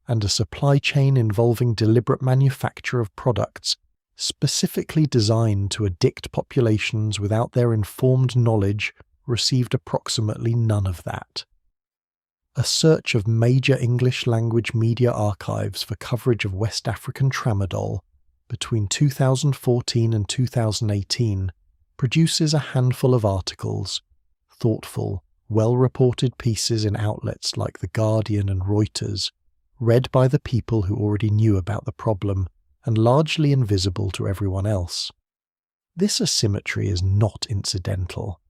and a supply chain involving deliberate manufacture of products specifically designed to addict populations without their informed knowledge, received approximately none of that. A search of major English-language media archives for coverage of West African Tramadol between 2014 and 2018 produces a handful of articles, thoughtful, well-reported pieces in outlets like The Guardian and Reuters, read by the people who already knew about the problem and largely invisible to everyone else. This asymmetry is not incidental.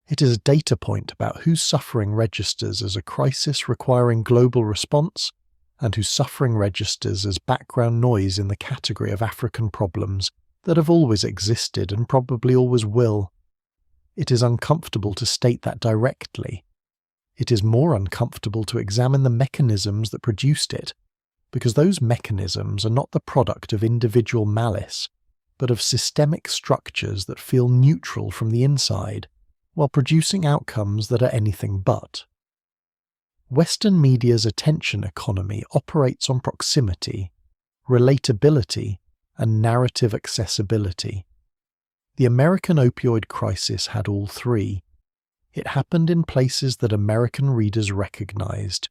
It is a data point about whose suffering registers as a crisis requiring global response and whose suffering registers as background noise in the category of African problems that have always existed and probably always will. It is uncomfortable to state that directly. It is more uncomfortable to examine the mechanisms that produced it, because those mechanisms are not the product of individual malice, but of systemic structures that feel neutral from the inside, while producing outcomes that are anything but. Western media's attention economy operates on proximity, relatability, and narrative accessibility. The American opioid crisis had all three. It happened in places that American readers recognized,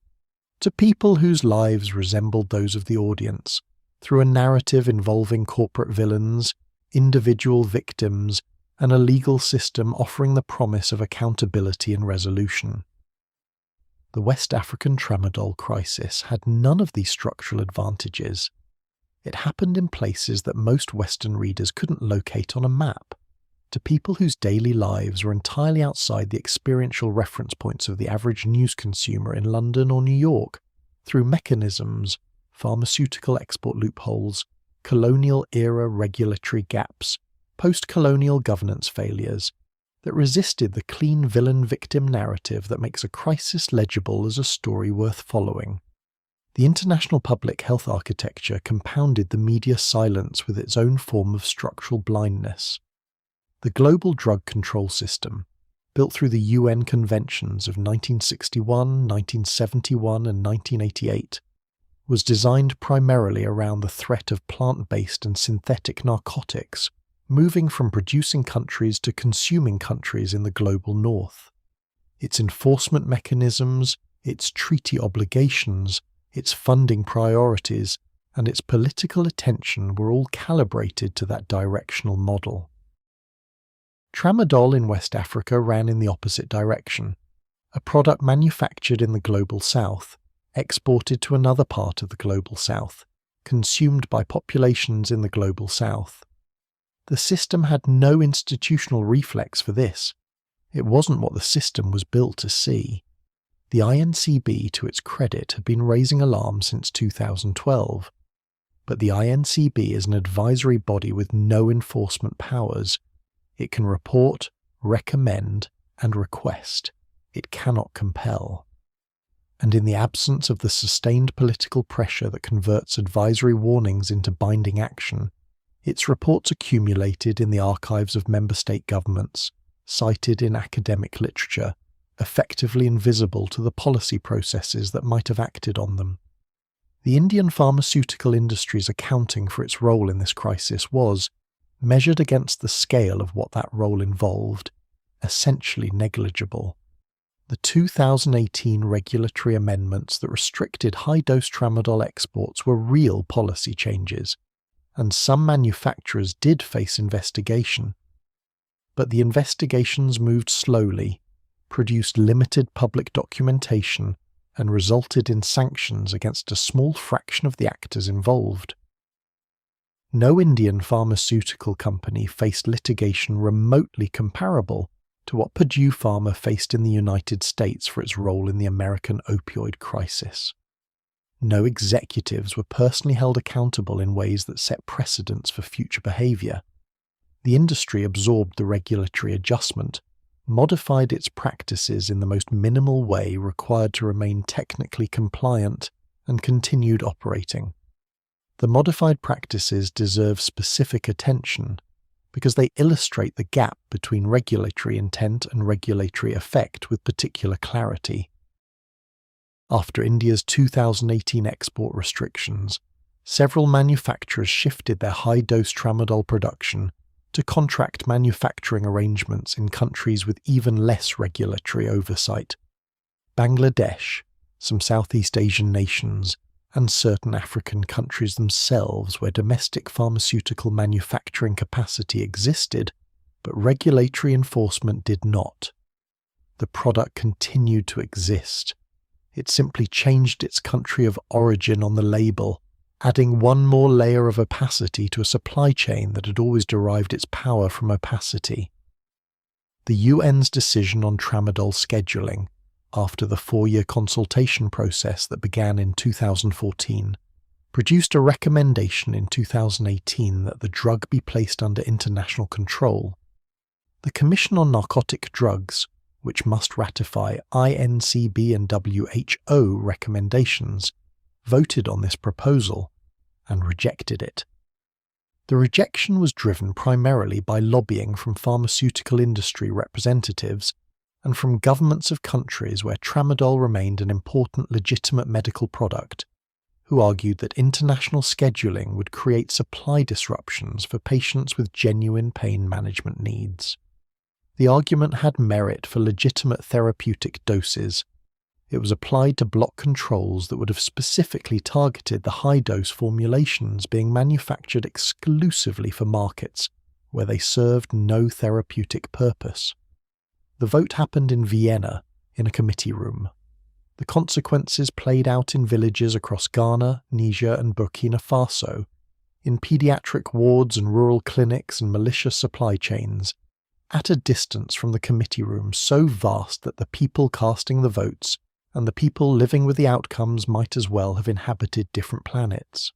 to people whose lives resembled those of the audience, through a narrative involving corporate villains, individual victims, and a legal system offering the promise of accountability and resolution. The West African Tramadol crisis had none of these structural advantages. It happened in places that most Western readers couldn't locate on a map, to people whose daily lives were entirely outside the experiential reference points of the average news consumer in London or New York, through mechanisms, pharmaceutical export loopholes, colonial-era regulatory gaps, post-colonial governance failures, that resisted the clean villain-victim narrative that makes a crisis legible as a story worth following. The international public health architecture compounded the media silence with its own form of structural blindness. The global drug control system, built through the UN conventions of 1961, 1971, and 1988, was designed primarily around the threat of plant-based and synthetic narcotics, moving from producing countries to consuming countries in the global north. Its enforcement mechanisms, its treaty obligations, its funding priorities, and its political attention were all calibrated to that directional model. Tramadol in West Africa ran in the opposite direction, a product manufactured in the global south, exported to another part of the global south, consumed by populations in the global south. The system had no institutional reflex for this. It wasn't what the system was built to see. The INCB, to its credit, had been raising alarm since 2012. But the INCB is an advisory body with no enforcement powers. It can report, recommend, and request. It cannot compel. And in the absence of the sustained political pressure that converts advisory warnings into binding action, its reports accumulated in the archives of member state governments, cited in academic literature, effectively invisible to the policy processes that might have acted on them. The Indian pharmaceutical industry's accounting for its role in this crisis was, measured against the scale of what that role involved, essentially negligible. The 2018 regulatory amendments that restricted high-dose tramadol exports were real policy changes, and some manufacturers did face investigation. But the investigations moved slowly, produced limited public documentation, and resulted in sanctions against a small fraction of the actors involved. No Indian pharmaceutical company faced litigation remotely comparable to what Purdue Pharma faced in the United States for its role in the American opioid crisis. No executives were personally held accountable in ways that set precedents for future behavior. The industry absorbed the regulatory adjustment, modified its practices in the most minimal way required to remain technically compliant, and continued operating. The modified practices deserve specific attention because they illustrate the gap between regulatory intent and regulatory effect with particular clarity. After India's 2018 export restrictions, several manufacturers shifted their high-dose tramadol production to contract manufacturing arrangements in countries with even less regulatory oversight. Bangladesh, some Southeast Asian nations, and certain African countries themselves where domestic pharmaceutical manufacturing capacity existed, but regulatory enforcement did not. The product continued to exist. It simply changed its country of origin on the label, adding one more layer of opacity to a supply chain that had always derived its power from opacity. The UN's decision on tramadol scheduling, after the 4-year consultation process that began in 2014, produced a recommendation in 2018 that the drug be placed under international control. The Commission on Narcotic Drugs, which must ratify INCB and WHO recommendations, voted on this proposal and rejected it. The rejection was driven primarily by lobbying from pharmaceutical industry representatives and from governments of countries where tramadol remained an important legitimate medical product, who argued that international scheduling would create supply disruptions for patients with genuine pain management needs. The argument had merit for legitimate therapeutic doses. It was applied to block controls that would have specifically targeted the high-dose formulations being manufactured exclusively for markets where they served no therapeutic purpose. The vote happened in Vienna, in a committee room. The consequences played out in villages across Ghana, Niger, and Burkina Faso, in pediatric wards and rural clinics and malicious supply chains, at a distance from the committee room so vast that the people casting the votes and the people living with the outcomes might as well have inhabited different planets.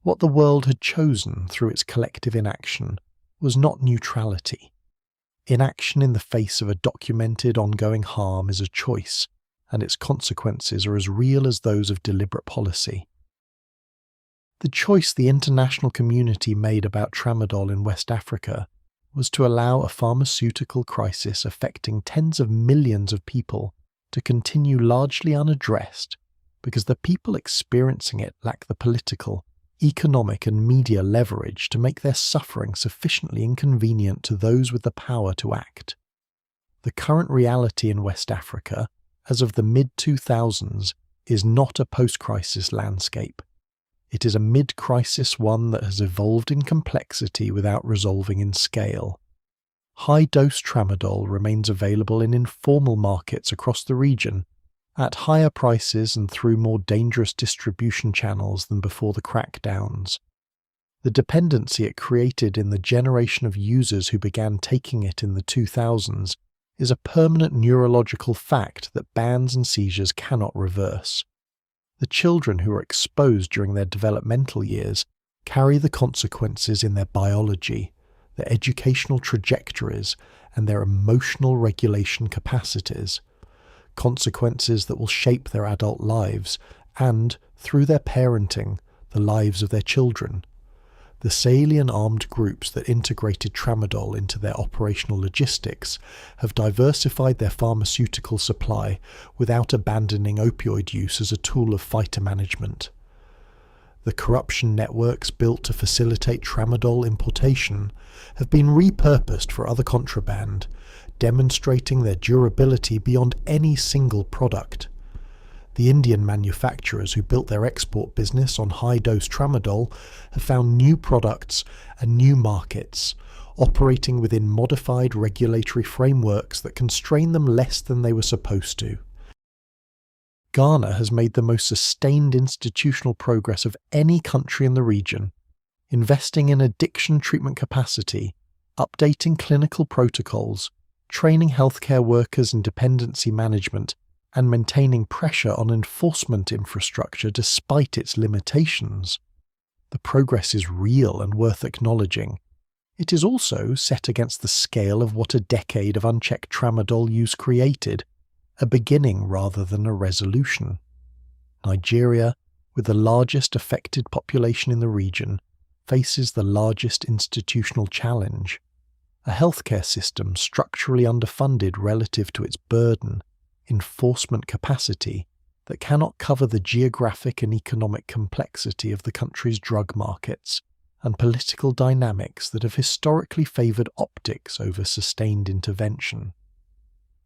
What the world had chosen through its collective inaction was not neutrality. Inaction in the face of a documented ongoing harm is a choice, and its consequences are as real as those of deliberate policy. The choice the international community made about tramadol in West Africa was to allow a pharmaceutical crisis affecting tens of millions of people to continue largely unaddressed because the people experiencing it lack the political, economic and media leverage to make their suffering sufficiently inconvenient to those with the power to act. The current reality in West Africa, as of the mid-2000s, is not a post-crisis landscape. It is a mid-crisis one that has evolved in complexity without resolving in scale. High-dose Tramadol remains available in informal markets across the region, at higher prices and through more dangerous distribution channels than before the crackdowns. The dependency it created in the generation of users who began taking it in the 2000s is a permanent neurological fact that bans and seizures cannot reverse. The children who are exposed during their developmental years carry the consequences in their biology, their educational trajectories, and their emotional regulation capacities. Consequences that will shape their adult lives and, through their parenting, the lives of their children. The Sahelian armed groups that integrated Tramadol into their operational logistics have diversified their pharmaceutical supply without abandoning opioid use as a tool of fighter management. The corruption networks built to facilitate Tramadol importation have been repurposed for other contraband, demonstrating their durability beyond any single product. The Indian manufacturers who built their export business on high-dose Tramadol have found new products and new markets, operating within modified regulatory frameworks that constrain them less than they were supposed to. Ghana has made the most sustained institutional progress of any country in the region, investing in addiction treatment capacity, updating clinical protocols, training healthcare workers in dependency management, and maintaining pressure on enforcement infrastructure despite its limitations. The progress is real and worth acknowledging. It is also set against the scale of what a decade of unchecked Tramadol use created, a beginning rather than a resolution. Nigeria, with the largest affected population in the region, faces the largest institutional challenge. A healthcare system structurally underfunded relative to its burden, enforcement capacity that cannot cover the geographic and economic complexity of the country's drug markets, and political dynamics that have historically favoured optics over sustained intervention.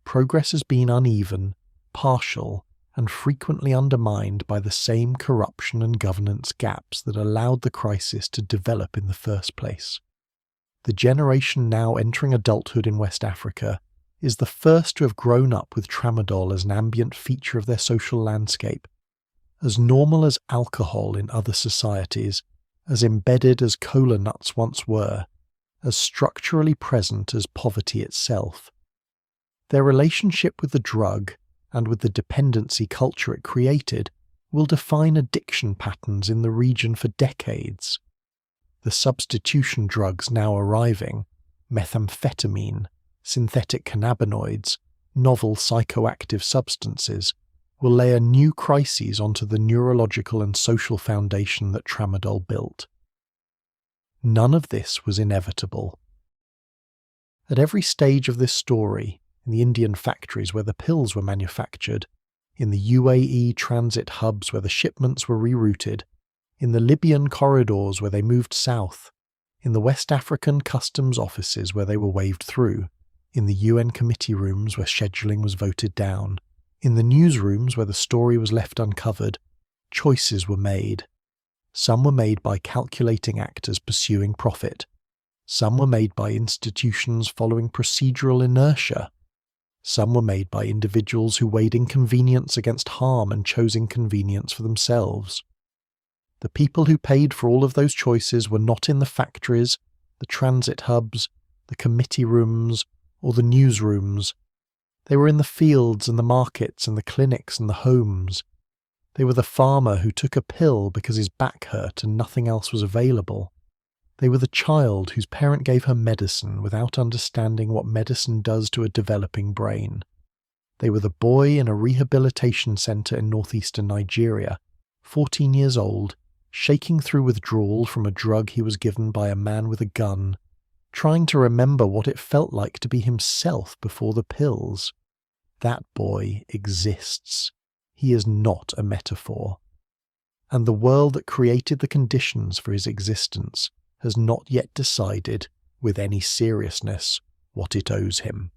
Progress has been uneven, partial, and frequently undermined by the same corruption and governance gaps that allowed the crisis to develop in the first place. The generation now entering adulthood in West Africa is the first to have grown up with Tramadol as an ambient feature of their social landscape, as normal as alcohol in other societies, as embedded as cola nuts once were, as structurally present as poverty itself. Their relationship with the drug, and with the dependency culture it created, will define addiction patterns in the region for decades. The substitution drugs now arriving, methamphetamine, synthetic cannabinoids, novel psychoactive substances, will layer new crises onto the neurological and social foundation that Tramadol built. None of this was inevitable. At every stage of this story, in the Indian factories where the pills were manufactured, in the UAE transit hubs where the shipments were rerouted, in the Libyan corridors where they moved south, in the West African customs offices where they were waved through, in the UN committee rooms where scheduling was voted down, in the newsrooms where the story was left uncovered, choices were made. Some were made by calculating actors pursuing profit. Some were made by institutions following procedural inertia. Some were made by individuals who weighed inconvenience against harm and chose inconvenience for themselves. The people who paid for all of those choices were not in the factories, the transit hubs, the committee rooms, or the newsrooms. They were in the fields and the markets and the clinics and the homes. They were the farmer who took a pill because his back hurt and nothing else was available. They were the child whose parent gave her medicine without understanding what medicine does to a developing brain. They were the boy in a rehabilitation centre in northeastern Nigeria, 14 years old, shaking through withdrawal from a drug he was given by a man with a gun, trying to remember what it felt like to be himself before the pills. That boy exists. He is not a metaphor. And the world that created the conditions for his existence has not yet decided, with any seriousness, what it owes him.